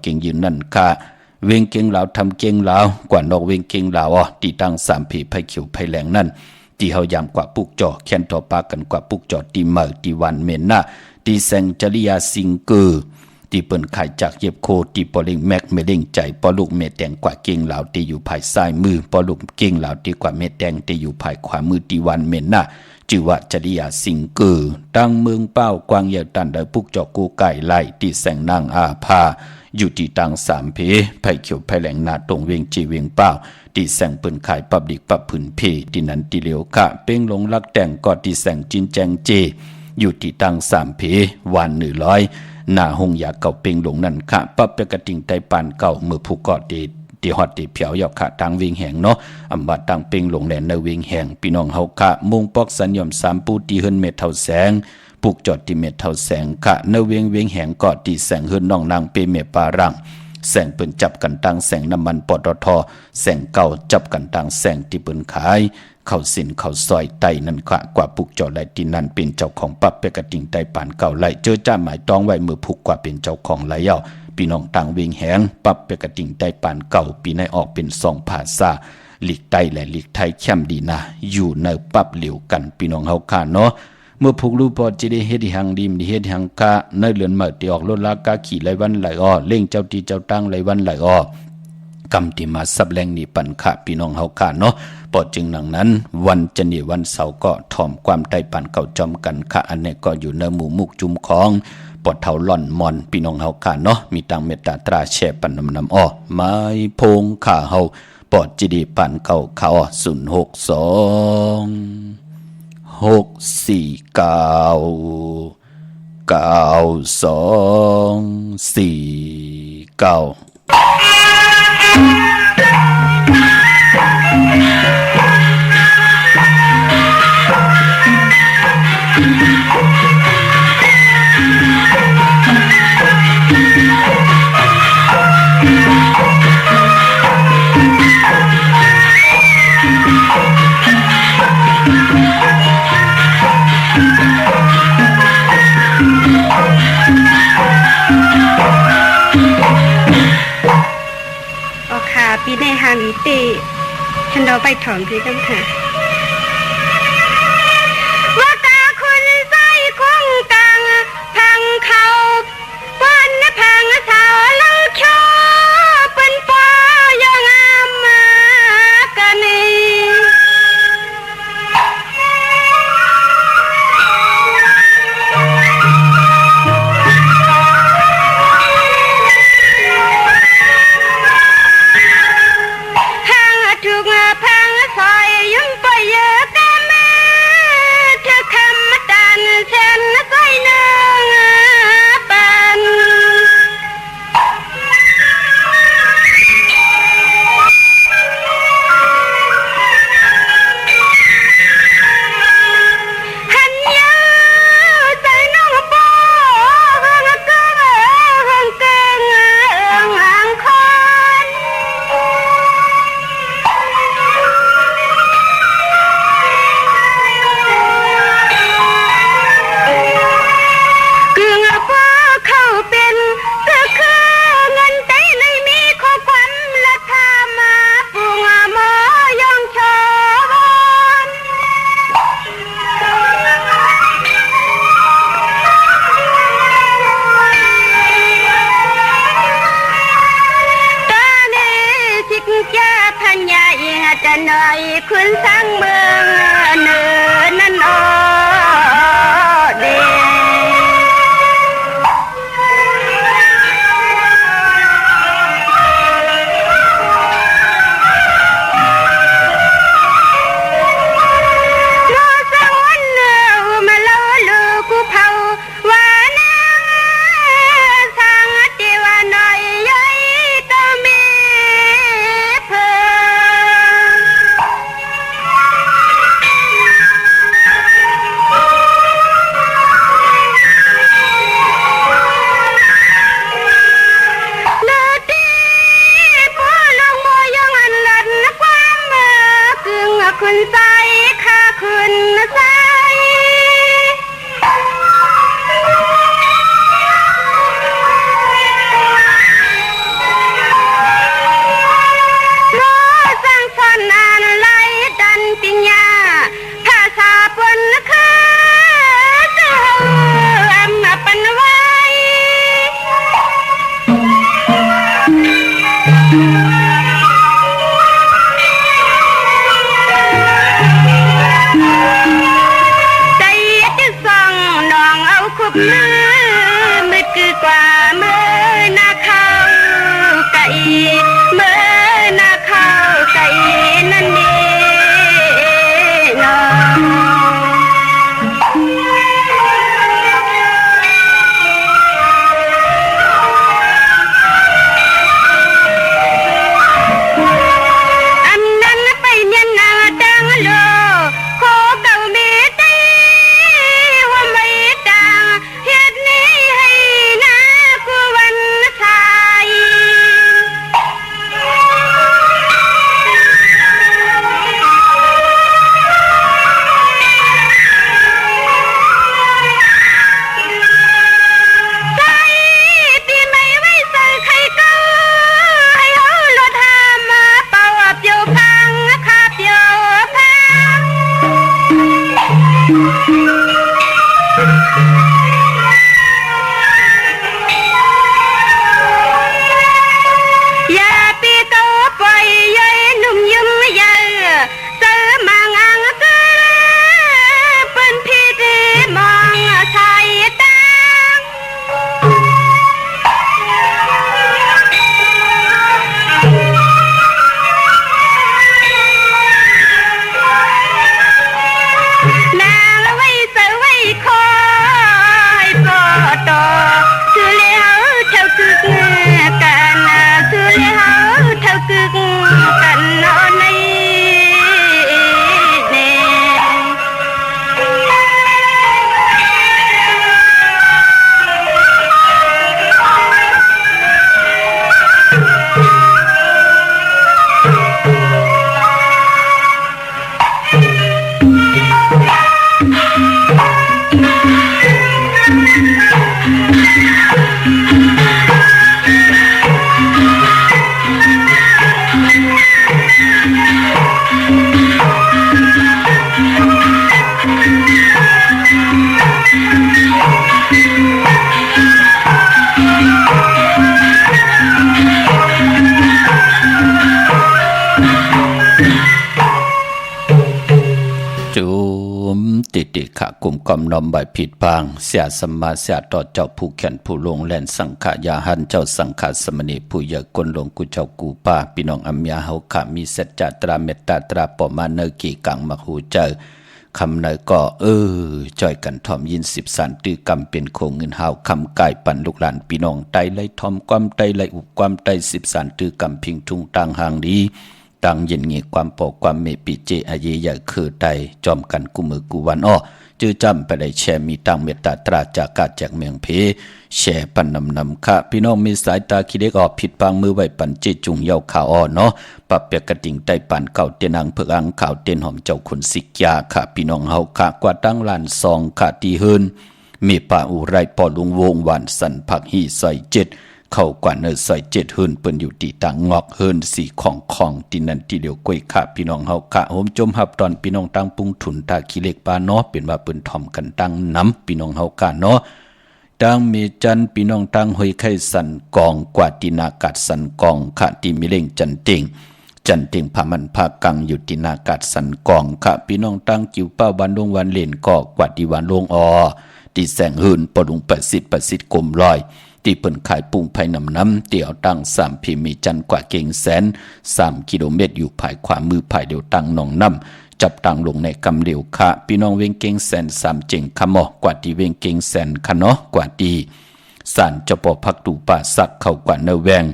เก่งยืนนั่นค่ะเวงเก่งเหล่าทำเก่งเหล่ากว่านอกเวงเก่งเหล่าที่ตั้ง3ผีไผเขียวไผแหลงนั่นที่เฮายามกว่าปุกจอแค้นต่อปากันกว่าปุกจอที่เมอที่วันเมนนาที่แสงจริยาสิงเกอที่เปิ้นขายจากเย็บโคที่ปอลิงแม็กเมเล่งใจปอลูกเมแตงกว่าเก่งเหล่าที่อยู่ภายซ้ายมือปอลูกเก่งเหล่าที่กว่าเมแตงที่อยู่ภายขวามือที่วันเมนนาจือว่าจริยาสิงเกอตั้งเมืองเป้ากวางเยาตันได้ปุกจอกูไก่ไล่ที่แสงนางอาภาอยู่ที่ตัง3เพไผเขียวไผแหลงนาตรงเวงจีเวงเป้าที่แสงเปิ้นขายปับดิกปับผืนเพที่นั้นที่เหลียวกะเป้งลงลักแต่งก็ที่แสงจินแจงเจอยู่ที่ตัง3เพวัน100หน้าหงยาเก่าเป่งหลงนั่นค่ะปั๊บเปกระติงไตปานเก่ามือผู้กอดดีฮอดดีเผียวยอกค่ะทางเวียงแหงเนาะอำบาตังเป่งหลงแหลนในเวียงแหงพี่น้องเฮาค่ะมุงปอกสัญญอม3ปูตีเฮินเม็ดเท่าแสงปลูกจอดที่เม็ดเท่าแสงค่ะในเวียงแหงกอดที่แสงเฮินน้องนางเปเมปารังแสงเปิ้นจับกันตังแสงน้ำมันปตทแสงเก่าจับกันตังแสงที่เปิ้นขายเข้าสินเข้าซอยไตนั่นค่ะกว่าปุกจอไหลที่นั่นเป็นเจ้าของปั๊บเปกระติงไตปานเก่าไหลเจอจ้าหมายต้องไว้มือผูกกว่าเป็นเจ้าของไหลเอาพี่น้องต่างเวียงแหงปั๊บเปกระติงไตปานเก่าปีในออกเป็น2ภาษา หลีกใต้และหลีกไทยเข้มดีนะอยู่ในปับเหลียวกันพี่น้องเฮาค่ะเนาะเมื่อพวกลูกพอจะได้เฮ็ดหังดีมเฮ็ดหังกะในเรือนมาที่ออกรถลากาขี่ไหลวันไหลอ้อเล่งเจ้าตีเจ้าตั้งไหลวันไหลอ้อกำที่มาสับแรงนี่ปันค่ะพี่น้องเฮาค่ะเนาะปอจึงหนังนั้นวันจันทร์วันเสาร์ก็ถ่อมความใต้ปันเก่าจอมกันค่ะอันนี้ก็อยู่ในหมู่มุกจุมของปอดเท่าล่อนมอนพี่น้องเฮาค่ะเนาะมีตังเมตตาตราแช่ปันนำอ้อไม้พงข่าเฮาปอดจีดีปันเก่าข่าว
ปีในหาวิติฉันเราไปถอนพี่กันค่ะว่ากาคุณใส่คงกังพังเขาป้อนนะพังสาวลังชอเป็นปอยงามมากันนี่คุณสร้างเมืองเนินนั่นโอเดเราสร้างวันเนื้อมาเล่าลูกกูเผาว่านังสร้างเทวาหน่อยย้อยก็มีเพิ่คุณใส่ข้าคุณใส่รอสร้างสอนนานไหลดันปิญญาภาษาปนคือเจ้าอำนาปันไว้มือมืดคือกว่ามือนาข้าวไก่มือนาข้าวไก่นั่นเองเนาะอันนั้นไปเนียนนาดังโลโคเก่าเมตีว่าไม่ดังเฮีย
ขะกลุ่มกอมน้อมใบผิดพางเสียสมมาเสียต่อเจ้าผู้แขนผู้ลงแลนสังขายาหันเจ้าสังขสมณีผู้เยอะกลหลวงกูเจ้ากูป้าพี่น้องอัมยาเฮาขะมีสัจจตราเมตตาตราปอมาเนกีกังมหูเจอคำไหนก็จ่อยกันทอมยิน10 สันตื้อกำเป็นโคงเงินหาวคำกายปั่นลูกหลานพี่น้องไตไลทอมความไตไลอุบความไต10 สันตื้อกำพิงทุงต่างห่างดีต่างเย็นเงียความปอกความเมปิเจอาเยใหญ่คือไตจอมกันกูมือกูวันอ้อจื้อจำไปได้แชร์มีตังเมตตาตราจากกาจากเมืองเพแชร์ปันนำค่ะพี่น้องมีสายตาคิดเล็กออกผิดพังมือไว้ปันเจจุงเยาข่าวอ้อเนาะปรับเปียกกระดิ่งใต้ปันเก่าเตียนังเพิกอังข่าวเตียนหอมเจ้าคนสิกยาค่ะพี่น้องเฮาค่ะกว่าตั้งล้านซองค่ะตีเฮินมีป่าอุไรปอลุงวงหวานสันผักหีใส่7เข้ากว่าเนอใส่7เฮินเปิ้นอยู่ตีต่างงอกเฮินสีของตีนันตีเดียวกวยค่ะพี่น้องเฮาค่ะโหมจมหับตอนพี่น้องตั้งปุงถุนตาขี้เล็กปาเนาะเป็นว่าเปิ้นถ่อมกันตั้งน้ำพี่น้องเฮาค่ะเนาะตั้งมีจันพี่น้องตั้งห้อยไข่สันกองกว่าตีนากาศสันกองค่ะตีมีเล่งจันติงพามันพากังอยู่ตีนากาศสันกองค่ะพี่น้องตั้งกิ่วเป้าวันลงวันเล่นก็กว่าดีวันลงตีแสงหืนปดุง80กลมลอยตีเปิ่นขายปุ้งไผ่น้ำเตี่ยวตั้ง3พิมีจันกว่าเก่งแสน3 กิโลเมตรอยู่ภายขวามือภายเดียวตั้งหนองน้ำจับตั้งลงในกำเหลียวค่ะพี่น้องเวงเก่งแสน3เจ๋งขมอกว่าตีเวงเก่งแสนคะเนาะกว่าตีสารเจ้าปอพักตูป่าสักเข้ากว่าเนแวง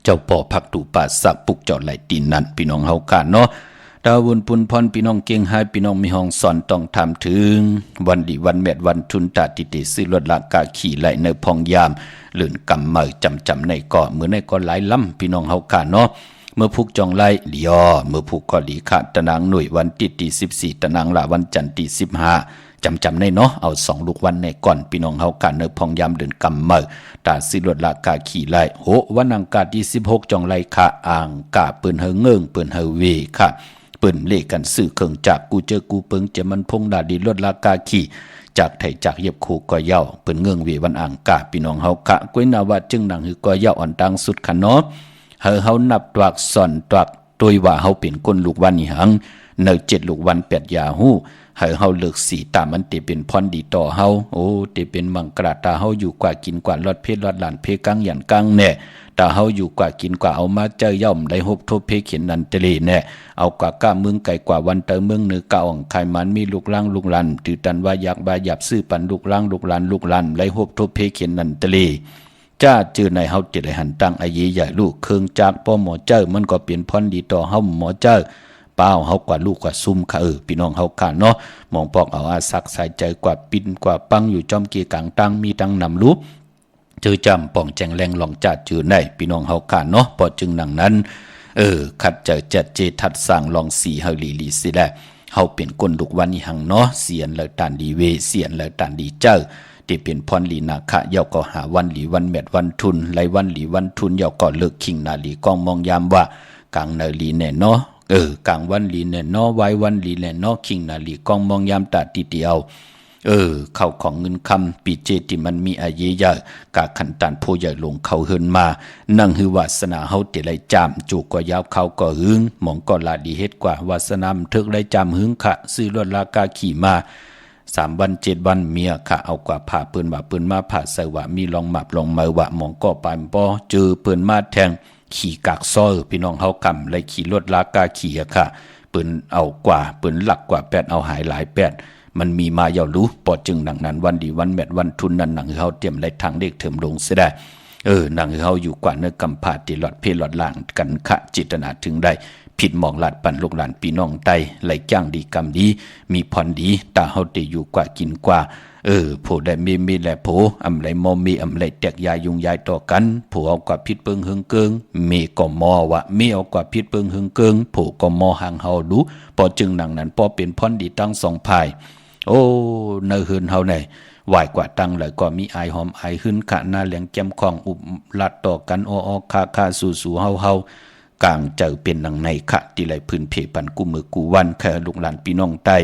เจ้าปอพักตูป่าสักปุกเจ้าไหลตีนนั้นพี่น้องเฮาค่ะเนาะดาววนปุนพรพี่น้องเก่งหายพี่น้องมีห้องสอนต้องทำถึงวันดีวันแมดวันทุนตาติติซื้อรถลากาขี่ไหลในพองยามหลื่นกำเมยจำในก่อเหมือนในก่อหลายล้ำพี่น้องเฮาค่ะเนาะเมื่อพุกจองไล่เลียเมื่อพุกก็หลีขาดตะนางหน่วยวันตี14ตะนางละวันจันทร์ตี15จำในเนาะเอา2 ลูกวันในก่อนพี่น้องเฮาค่ะในพองยามเดินกำเมยตาซื้อรถลากาขี่ไหลโหวันอังคารที่16จองไล่ค่ะอ่างกาปืนเฮเงิงปืนเฮเวค่ะเปิ้นเลกันซื้อเครื่องจากกูเจอกูเปิงจะมันพงดาดีลดลากาขี่จากไทยจากเย็บคูก็เย้าเปิ้นเงืองเววันอ่างกาพี่น้องเฮากะก้วยนาวาจึงหนังหือก็เย้าอ่อนตังสุดขะเนาะเฮานับตวักซ่อนตวักโดยว่าเฮาเป็นคนลูกวันนี่หังเน7 ลูกวัน8 ยาฮู้เฮาเลิกสีตามมันติเป็นพรดีต่อเฮาโอ้ติเป็นมังกราตาเฮาอยู่กว่ากินกว่าลอดเพชรลอดหลานเพกังหยันกังแน่ตาเฮาอยู่กว่ากินกว่าเอามาเจอย่อมได้ฮบทบเพเขียนนันเตลีแน่เอากว่าก้าเมืองไก่กว่าวันเตอเมืองเนือกะอ่องไข่มันมีลูกล่างลูกลันตือตันว่าอยากบาหยับซื้อปันลูกล่างลูกลันไล่ฮบทบเพเขียนนันเตลีจ้าจื้อในเฮาติได้หันตั้งอายีใหญ่ลูกเครื่องจากป้อหมอเจ้ามันก็เปลี่ยนพรดีต่อเฮาหมอเจ้าเป้าเฮากว่าลูกกว่าซุ่มค่ะพี่น้องเฮาค่ะเนาะมองปอกเอาอาสักใส่ใจกว่าปินกว่าปังอยู่จอมเกียกังตังมีตังนำรูปจื้อจำป่องแจงแรงหลองจัดจื้อในพี่น้องเฮาค่ะเนาะพอจึงหนังนั้นขัดเจอจัดเจทัดสร้างลองสีเฮาลีสิแลเฮาเป็นคนลูกวันนี้หังเนาะเสียนแล้วตานดีเวเสียนแล้วตานดีเจ้าที่เป็นพรลีนาคะเยาก็หาวันหลีวันแมดวันทุนไลวันหลีวันทุนเยาก็เลิกคิงนาลีกองมองยามว่ากลางนาลีแน่เนาะกลางวันลีแน่เนาะไว้วันลีแน่เนาะคิงนาลีกองมองยามตาติเดียวเข้าของเงินคำปีเจติมันมีอายุใหญ่กาขันตันผู้ใหญ่ลงเขาเฮินมานั่งหือวาสนาเฮาติไลจามจูก็ยาวเขาก็หึงหมองก็ลาดีเฮ็ดกว่าวาสนามทึกไลจามหึงขะซื้อรถลากาขี่มา3 วัน 7 วันเมียค่ะเอากว่าผ่าปืนว่าปืนมาผ่าใส่ว่ามีลองหมับลองเมาว่าหมองก็ปานบ่เจอปืนมาแทงขี่กากซ้อพี่น้องเฮากำไลขี่รถลากาขี่ค่ะปืนเอากว่าปืนหลักกว่า8เอาหายหลาย8มันมีมาเยารู้ปอจึงหนังนั้นวันดีวันแมดวันทุนนั้นหนังเฮาเตรียมไล่ทางเด็กเถิมลงเสียได้หนังเฮาอยู่กว่าเนื้อกำพาติหลอดเพลหลอดล่างกันขะจิตนาถึงได้ผิดมองลาดปันลูกหลานพี่น้องไตไหลจ้างดีกรรมดีมีพรดีตาเฮาได้อยู่กว่ากินกว่าผู้ได้มีแลผู้อำไรมอมีอำไรแตกยายยุงยายต่อกันผู้เอากว่าพิษเปิงหึงเกิงมีก็มอว่ามีเอากว่าพิษเปิงหึงเกิงผู้ก็มอห่างเฮาดูพอจึงหนังนั้นพอเป็นพรดีตั้ง2 ภายโอ้เนื้อหืนเฮาไหนไหวกว่าตั้งเลยก็มีอายหอมอายหืนขะหน้าเหลียงแก้มของอุบลัดต่อกันคาสู่เฮากลางเจอเป็นหนังในขะที่ไหลพื้นเพปันกูมือกูวันแค่ลูกหลานพี่น้องใต้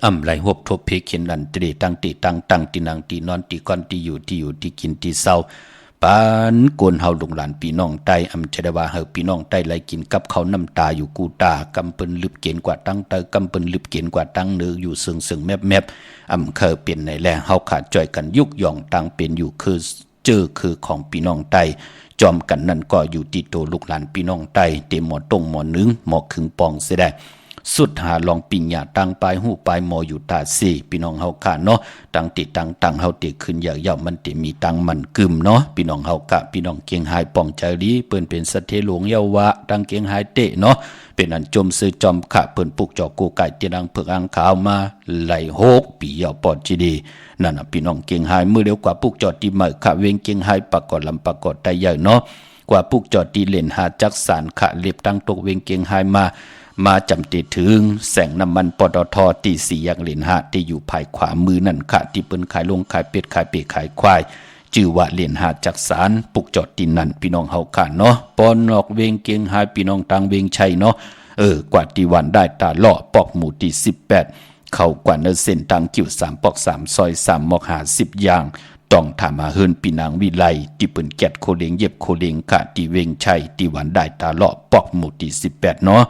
อำไหลหบทบเพเขียนลันตรีตั้งตีตั้งตีนางตีนอนตีก้อนตีอยู่ที่กินที่เศร้าป านกวนเฮาลูกหลานพี่น้องใต้อำจะได้ว่าเฮาพี่น้องใต้ไหลกินกับเขาน้ำตาอยู่กูตากำเปิ้นลึบเกณฑ์กว่าตั้งเตอกำเปิ้นลึบเกณฑ์กว่าตั้งเนืออยู่ซึ่งแมบอำเคอเปลี่ยนในแลเฮาขาดจ่อยกันยุกย่องตั้งเป็นอยู่คือคือของพี่น้องใต้จอมกันนั่นก็อยู่ที่ตัวลูกหลานพี่น้องใต้เตหมอตรงหมอนึงหมอขึงปองเสียได้สุดหาลองปิญญาตั้งปลายหูปลายหมออยู่ตาสี่พี่น้องเฮาค่ะเนาะตั้งติดตั้งเฮาติขึ้นยาวๆมันติมีตั้งมันกึมเนาะพี่น้องเฮากะพี่น้องเกียงไฮปองใจดีเปิ้นเป็นสะเทหลวงเยาวะตั้งเกียงไฮเตะเนาะเป็นอันจมซื้อจอมขะเปิ้นปลูกจอกกูไก่เตียงเผือกอังขาวมาไหลโฮกปียาวปอดจีดีนั่นน่ะพี่น้องเกียงไฮมือเดียวกว่าปลูกจอดที่ใหม่ขะเวงเกียงไฮปะกอดลำปะกอดไตใหญ่เนาะกว่าปลูกจอดที่เล่นหาจักสารขะเล็บตั้งตกเวงเกียงไฮมาจำติถึงแสงน้ำมันปตทตีสี่แยกเลนหาที่อยู่ภายขวามือนั่นค่ะที่เปิ้นขายลงขายเป็ดขายเป็ดขายควายชื่อว่าเลนหาจักสารปุกจอดตินนั่นพี่น้องเฮาค่ะเนาะปอนออกเวงเกียงหายพี่น้องตังเวงชัยเนาะกว่าที่วันได้ตาเลาะปอกหมู่ที่18เข้ากว่าเนเส้นตังกิ่ว3ปอก3ซอย3มอก50อย่างต้องถามมาเฮินปีนางวิไลที่เปิ้นแกดโคเลงเย็บโคเลงค่ะที่เวงชัยที่วันได้ตาเลาะปอกหมู่ที่18เนาะ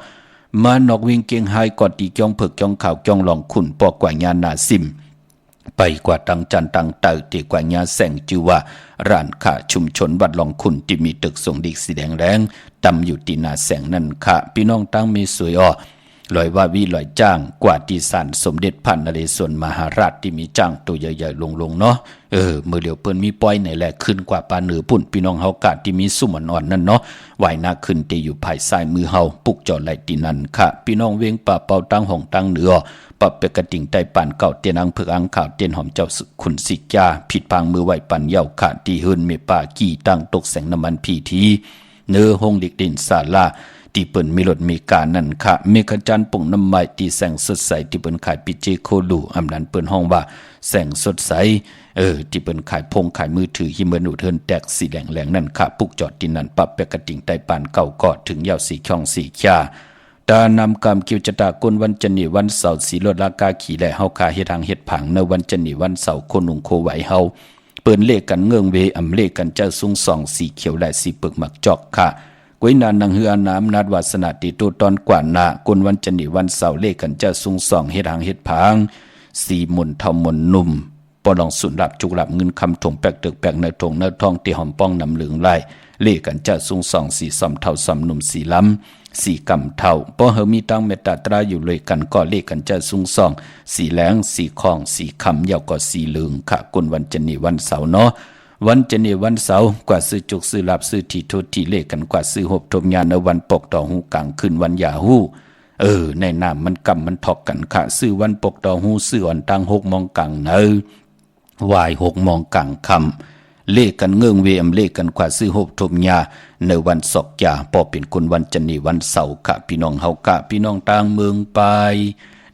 มานอกเวงเกียงไฮก่อนตีจ้องเผือกจ้องข่าวจ้องหลองขุนปอกกว่าญานาซิมไปกว่าตังจันตังเตอตีกว่าญาแสงจือว่าร้านค้าชุมชนวัดหลองขุนที่มีตึกส่งดิกสีแดงแรงตำอยู่ที่นาแสงนั่นค่ะพี่น้องตั้งมีสวยอ้อลอยว่าวิลอยจ้างกว่าที่ศาลสมเด็จพระนเรศวรมหาราชที่มีจ้างตัวใหญ่ๆลงเนาะมือเดียวเปิ้นมีป้อยไหนแหละขึ้นกว่าปาเหนือปุ่นพี่น้องเฮากาดที่มีสุ่มอ่อนนั่นเนาะไหวหน้าขึ้นที่อยู่ภายซ้ายมือเฮาปุกจอไหลตีนั่นค่ะพี่น้องเวียงป่าเป่าตั้งห้องตั้งเหนือปรับเปกระติ่งไตป่านเก่าเตียนอังเผือกอังข่าวเตียนหอมเจ้าขุนสิกาผิดพางมือไหวปั่นเยาขาดที่เฮินเมป่ากี่ตั้งตกแสงน้ำมันพีทีเนื้อห้องเด็กเด่นศาลาที่เปิ้นมีรถมีการนั่นค่ะเมฆจันทร์ปุ่งน้ำไม้ที่แสงสดใสที่เปิ้นขายปิเจโคลูอำนั้นเปิ้นห้องว่าแสงสดใสที่เปิ้นขายพงขายมือถือหิมนุเทินแตกสีแดงนั่นค่ะปุกจอดที่นั่นปรับเปกระติ่งไตป่านเก่ากอดถึงยาวสีช่องสีชาตานำกรรมกิวจตากลวันจันนี่วันเสาร์สีลดลากาขี่และเฮาคาเฮ็ดทางเฮ็ดผังในวันจันนี่วันเสาร์โคนุงโคไหวเฮาเปิ้นเลขกันเงื่องเวอำเลขกันเจ้าสูงส่องสีเขียวและสีเปลือกหมักจอกค่ะกวยนานนังเฮือน้ำนัดวาสนาติโตตอนกว่าหน้ากนวันจันนี่วันเสาร์เลขกันเจ้าสูงส่องเฮ็ดทางเฮ็ดผังสีมนเทามนนุ่มปอลองสุนรับจุกรับเงินคำถงแปลกตึกแปลกในถงในทองที่หอมป้องนำเหลืองไล่เลขกันเจ้าสูงส่องสีซ้ำเท่าซ้ำนุ่มสีล้ำสีกำเท่าเพราะเฮามีตั้งเมตตาตราอยู่เลยกันก็เลขกันจะสูงส่องสีแหลงสีคองสีคำยาวก็สีเหลืองค่ะกนวันจันนี่วันเสาร์เนาะวันจันนี่วันเสาร์กว่าซื้อจุกซื้อลับซื้อที่โทษที่เลขกันกว่าซื้อหบทมยานในวันปกต่อหูกลางคืนวันยาหูในน้ำมันกำมันทอกกันค่ะซื้อวันปกต่อหูซื้ออ่อนตั้ง6 โมงกลางเนอวาย6 โมงกลางคำเลขกันเงื่องเวมเลขกันกว่าซื้อหบทมยาในวันศกยาพอเป็นคนวันจันนี่วันเสาร์ค่ะพี่น้องเฮากะพี่น้องต่างเมืองไป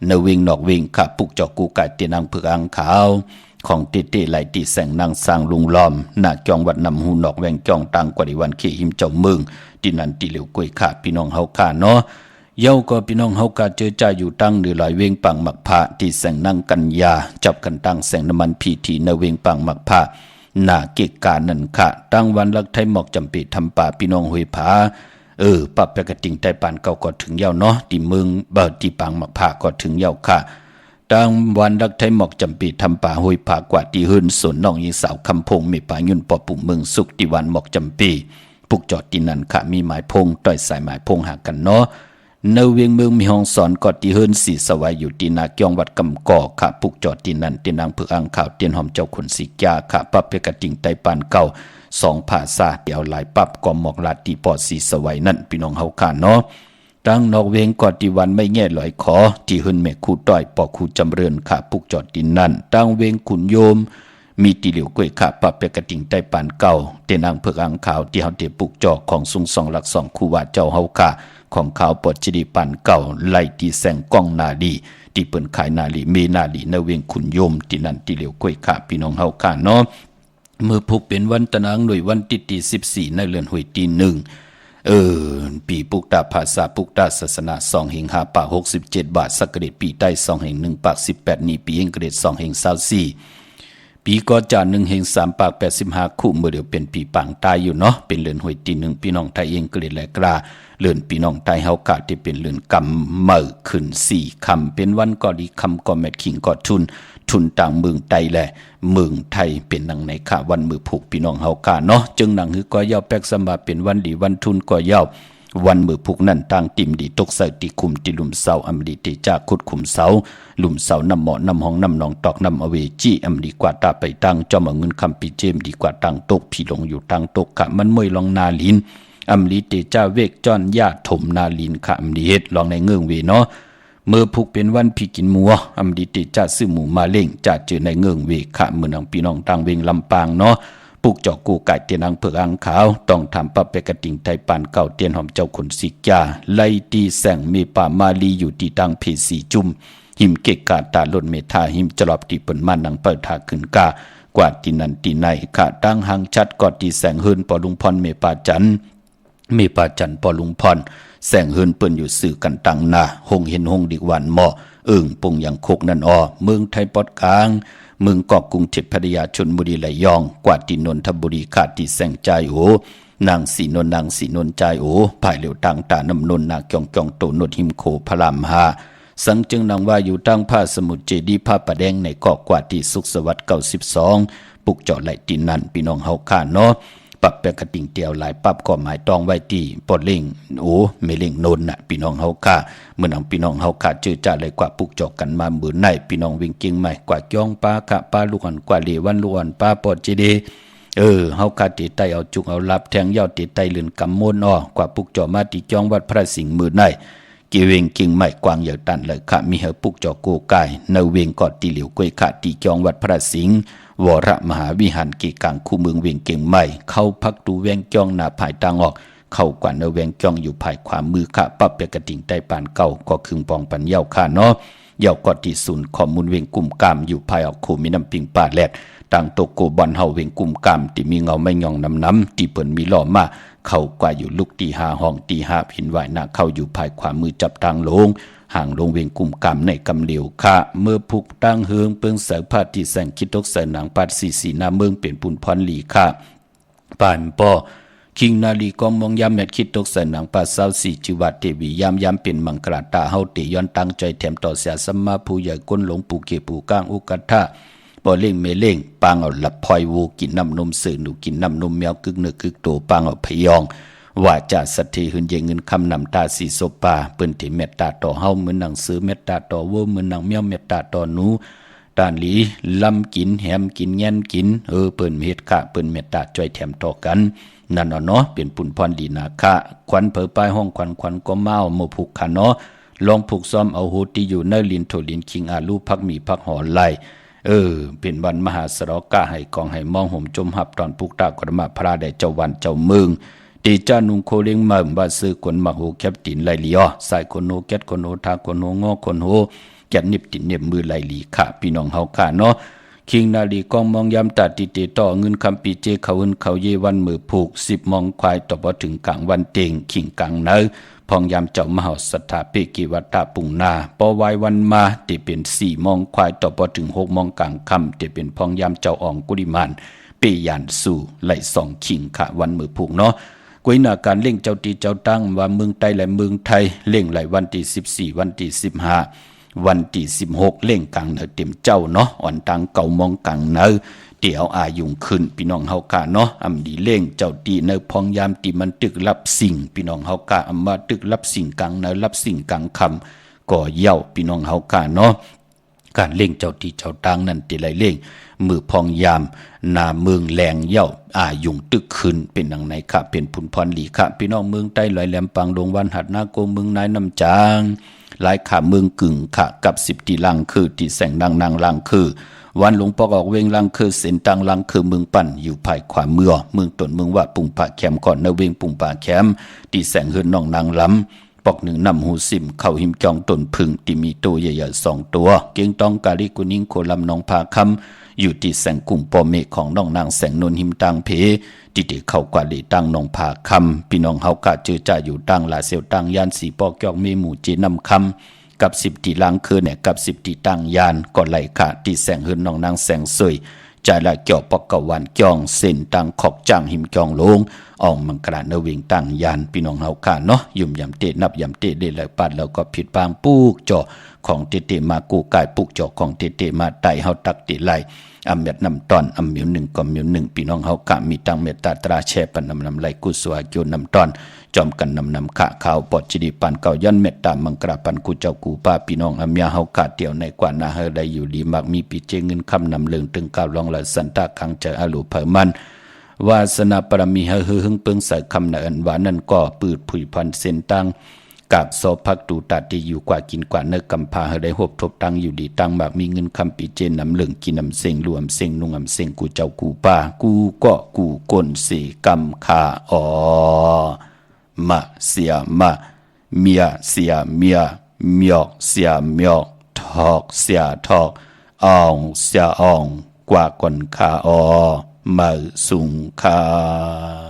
ในเวงนอกเวงค่ะปุกจอกกูไก่เตียนางเผือกอังขาวของเตไหลตีแสงนางสร้างลุงล้อมหน้าจองวัดนำหูนอกแวงจองตังกว่าดิวันเขหิมเจ้าเมืองที่นั่นที่เหลียวกวยค่ะพี่น้องเฮาค่ะเนาะเย้าก็พี่น้องเฮากะเจอใจอยู่ตั้งเหนือลอยเวงปังหมักผ้าที่แสงนางกัญญาจับกันตั้งแสงน้ำมันพีทีในเวงปังหมักผ้าหน้าเกกานั่นค่ะตั้งวันลักไทยหมอกจำปีทำป่าพี่น้องห้วยผาปรับเปกระติ่งไตปานเก่าก็ถึงเย้าเนาะที่เมืองที่ปังหมักผ้าก็ถึงเย้าค่ะตั้งวันรักไทยหมอกจำปีทำป่าห้วยผากว่าที่หืนสนน้องยิงสาวคำพงมีป่ายุ่นปอปุ่มเมืองสุขที่วันหมอกจำปีปุกจอดที่นั่นค่ะมีหมายพงต่อยสายหมายพงหากันเนาะในเวียงเมืองมีห้องสอนกอดที่เฮิรนสีสวายอยู่ที่นาเกียงวัดกำก่อค่ะปุกจอดที่นั่นเตียนนางเผือกอังข่าวเตียนหอมเจ้าขุนสีกาค่ะปับเพกระติ่งไตปานเก่า2 ภาษาเดียวหลายปับกอมหมอกลาตีปอดสีสวายนั่นพี่น้องเฮาค่ะเนาะตั้งนอกเวียงกอดที่วันไม่แง่ลอยขอที่เฮิรนแม่คู่ต้อยปอคู่จำเริญค่ะปุกจอดที่นั่นตั้งเวียงขุนโยมมีตีเหลียวกล้วยค่ะปับเพกระติ่งไตปานเก่าเตียนนางเผือกอังข่าวที่เฮาเตปุกจอกของสุง2 หลัก 2คู่ว่าเจ้าเฮาค่ะของเขาปอดจดีปันเก่าไล่ที่แสงกล้องนาดีที่เปิ้นขายนาลีเมนาลีในเวียงขุนโยมที่นั่นที่เหลียวกล้วยค่ะพี่น้องเฮาค่ะเนาะมือพุกเป็นวันตะนางหน่วยวันที่14ในเรือนหวยที่1ปีปุกตาภาษาปุกตาศาสนา2 แห่ง5 ปาก 67 บาทสักเกรดปีใต้2 แห่ง1 ปาก 18 นี่ปีเองเกรด2 แห่ง24 ปีก็จะ1/385คู่เมื่อเดียวเป็นปีปางตายอยู่เนาะเป็นเลือนหวยตีหนึ่งพี่น้องไทยเองก็เลยแหลกลาเลือนพี่น้องไทยเฮากะที่เป็นเลือนกำเมื่อขึ้น4ค่ำเป็นวันก็ดีค่ำก็แมทขิงก็ทุนต่างเมืองไทยแหละเมืองไทยเป็นดังในค่ะวันมือผูกพี่น้องเฮากะเนาะจึงหนังหือก็ยาวแป๊กสมบาเป็นวันดีวันทุนก็ยาววันมือผูกนั่นต่างติ่มดีตกใส่ตีคุมตีลุมเสาอำดีตีจากขุดขุมเสาลุมเสาน้ำหมอน้ำห้องน้ำหนองตอกน้ำอเวจีอำดีกว่าตาไปตั้งจอมเอาเงินคำปีเจมดีกว่าตั้งตกพี่ลงอยู่ตั้งตกกะมันมวยลองนาลินอำลีเตจ้าเวกจอนญาถมนาลินค่ะอำดีเฮ็ดลองในเงื่องเวเนาะเมื่อผูกเป็นวันพี่กินมัวอำดีเตจ้าซื้อหมูมาเล่งจะเจอในเงื่องเวค่ะเมื่อนางพี่น้องต่างเวงลำปางเนาะปลูกจอกกูไก่เตียนอังเผือกอังขาวต้องทำปับเปกระติ่งไทยปานเก่าเตียนหอมเจ้าขนสิกยาไล่ตีแสงมีป่ามาลีอยู่ที่ดังเพสีจุ่มหิมเกกาตาล้นเมธาหิมจลอบที่เปิ่นมันนังเปิดทาขึ้นกากว่าที่นันที่ในขาตั้งหางชัดกอดที่แสงเฮินปอลุงพรเมป่าจันปอลุงพรแสงเฮินเปิ่นอยู่สื่อกันตังนาหงเห็นหงดิกวันหม้อปงอย่างโคกนันเมืองไทยปอดกลางเมืองเกาะกรุงเทพพัทยาชลบุรีไหลยองกว่าที่นนทบุรีขาดที่แสงใจโอนางสีนนใจโอภายเหลียวต่างตาน้ำนนนาจองโตนดหิมโคพระรามหาสังจึงนางว่าอยู่ตั้งผ้าสมุทรเจดีผ้าประแดงในเกาะกว่าที่สุขสวัสดิ์92ปุกเจาะไหลตีนันพี่น้องเฮาข้าเนาะปรับแปกระติ่งเตียวหลายปับก็หมายตองไว้ที่ปอดเล่งเมเล่งนนน่ะพี่น้องเฮาข้าเมื่อนางพี่น้องเฮาข้าเจอจ่าเลยกว่าปุกเจาะกันมามือในพี่น้องวิ่งเก่งใหม่กว่าจ้องป้าขะป้าลูกอันกว่าเลวันลูกอันป้าปอดเจดีเฮาข้าติไตเอาจุกเอาลับแทงยาวติไตเลือนกำมนกว่าปุกเจาะมาติจ้องวัดพระสิงห์มือในกีเวงกิ่งไม้กวางเหยาตันเลยค่ะมีเฮปุกจอโกไก่ในเวงกอดตีเหลียวกวยขาตีจองวัดพระสิงห์วรมหาวิหารกีกลางคู่เมืองเวงเก่งใหม่เข้าพักดูแวงจองหน้าภายตางออกเข้ากว่าในแวงจองอยู่ภายขวามือค่ะปั๊บเปกระติ่งใต้ปานเก่าก็คึงปองปันเย้าค่ะเนาะเย้ากอดที่ศูนย์ข้อมูลเวงกลุ่มกามอยู่ภายออกคู่มีน้ำปิงป่าแลดต่างโตโกบอนเฮาเวงกลุ่มกามที่มีเงาไม่ยองน้ำที่เปิ่นมีหล่อมาเข้ากว่าอยู่ลูกตีหาห้องตีหาพินไหวหน้าเข้าอยู่ภายขวามือจับทางลงห่างลงเวียงกลุ่มกำในกำเหลียวค่ะเมื่อผูกตั้งเฮืองเปิงเสาผ้าที่แสงคิดตกใส่หนังปัดสีหน้าเมืองเป็นปุ่นพรหลีค่ะป่านปอคิงนาลีกองมองยามแมดคิดตกใส่หนังปัดเศร้าสีจิวัดเทวียามเป็นมังกรตาเฮาเตย้อนตั้งใจแถมต่อเสียสัมมาผู้ใหญ่ก้นหลงปู่เกปู่ก้างอุกัตถะบ่เล่งเมเล่งปางเอาหลับพลอยวูกินน้ำนมสื่อหนูกินน้ำนมแมวกึกเนื้อกึกโตปางเอาพยองว่าจะสัตย์หืนเยเงินคำนำตาสีโซปาเปิ้นที่เมตตาต่อเฮาเหมือนหนังสือเมตตาต่อวัวเหมือนหนังแมวเมตตาต่อหนูด้านหลีลำกินแหมกินแง่นกินเปิ้นเฮ็ดกะเปิ้นเมตตาจ่อยแถมต่อกันนั่นเนาะเป็นปุ่นพรดีนาคะควันเผอปลายห้องควันก็เมาโมผูกขันเนาะลองผูกซ้อมเอาโหที่อยู่ในลินโทลินคิงอาลูพักมีพักหอไหลเป็นวันมหาสรกะให้กองให้มองห่มจมหับตอนปุกตากรมาพระได้เจ้าวันเจ้าเมืองตีจานุงโคเลี้ยงมาบ่าซื้อคนมาโหแคบตินไหลลีใส่คนโหแกดคนโหทาคนโหงอคนโหแกดนิบตินเน็บมือไหลลีค่ะพี่น้องเฮาค่ะเนาะคิงนาลีกองมองยามตัดติเตต่อเงินคำปีเจเขาอื่นเขาเยวันมือผูก10มองควายต่อบ่ถึงกลางวันเต็งขิงกลางเนอพองยามเจ้ามหาสถาเปกิวัตตาปุงนาปอวายวันมาที่เป็น4มองควายต่อบ่ถึง6มองกลางค่ำที่เป็นพองยามเจ้าอ่องกุดิมานเปยานสู่ไหล2ขิงค่ะวันมือผูกเนาะกวยหน้าการเล่งเจ้าตีเจ้าตั้งว่าเมืองไทยและเมืองไทยเล่งไหลวันที่14วันที่15วันที่16เล่งกลางเนอเต็มเจ้าเนาะอ่อนตังเก่ามองกลางเนอเดี๋ยวอายุงขึ้นพี่น้องเฮากะเนาะอำดีเล่งเจ้าตีเนอพองยามตีมันตึกรับสิ่งพี่น้องเฮากะอำมาตึกรับสิ่งกลางเนอรับสิ่งกลางคำก่อเย้าพี่น้องเฮากะเนาะการเล่งเจ้าตีเจ้าตั้งนั่นติไหลเล่งมือพองยามนาเมืองแหลงเย้าอายุงตึกขึ้นเป็นดังไหนค่ะเป็นผุนพรหลีค่ะพี่น้องเมืองใต้ลอยแหลมปังดงวันหัดนาโกเมืองนายน้ำจางหลายขาเมืองกึ่งค่ะกับ10ตีลังคือที่แสงนางลังคือวันหลวงปอกออกเวงลังคือเส้นตังลังคือเมืองปั่นอยู่ภายขวาเมืองตนเมืองว่าปุงป่าแคมก่อนในเวงปุงป่าแคมที่แสงเฮือนน้องนางล้ำปอกหนึ่งนำหูซิมเข้าหิมจองตนพึ่งที่มีตัวใหญ่ๆ2ตัวเกียงตองกาลิกุนิงโคลำน้องพาคำอยู่ที่แสงกลุ่มปอเมฆของน้องนางแสงนนหิมตังเพที่ได้เข้ากว่าลีตั้งน้องพาคำพี่น้องเฮากะเจอจ่าอยู่ตั้งลาเซียวตั้งยานสีปอกยอกเมหมู่จีนำคำกับ10ตีลังคือเนี่ยกับ10ตีตั้งยานก่อนไหลขาที่แสงเฮือนน้องนางแสงสวย จาละเกี่ยวปอกกะวันจองเส้นตังขอกจังหิมจองลงอองมังกราเนวิงตังยานพี่น้องเฮาค่ะเนาะยุ่มยำเตนับยำเตได้เลยปัดแล้วก็ผิดบางปูกจ่อของเตมากูกายปุกจ่อของเตมาไตเฮาตักติไลอำเม็ดนำตอนอำมิวหนึ่งก็มิวหนึ่งพี่น้องเฮากะมีตังเมตตาตราแช่ปันนำไหลกุสวาโยนำตอนจอมกันนำขะข่าวปอดจิดีปันเก่ายันเมตตามังกราปันกูเจ้ากูป้าพี่น้องอำยาเฮากะเตียวในกว่านาเฮได้อยู่ดีมักมีปีเจเงินคำนำเลิงตึงก้าวลองละสันตาคังเจออลูเผมันวาสนาปรมีเฮหึงเปิงใส่คำนาอันว่านั่นก็ปืดผุยพันเส้นตังกากโซพักตูตัดที่อยู่กว่ากินกว่าเนื้อกำพาเฮได้หบทบตังอยู่ดีตังมากมีเงินคำปีเจนนำเหลืองกินนำเสงรวมเสงนุ่งอำเสงกูเจ้ากูป้ากูก็กูกนสีกำคาออมาเสียมาเมียเสียเมียเมียกเสียเมียกทอกเสียทอกอ่องเสียอ่องกว่ากนคาออมาสุงคา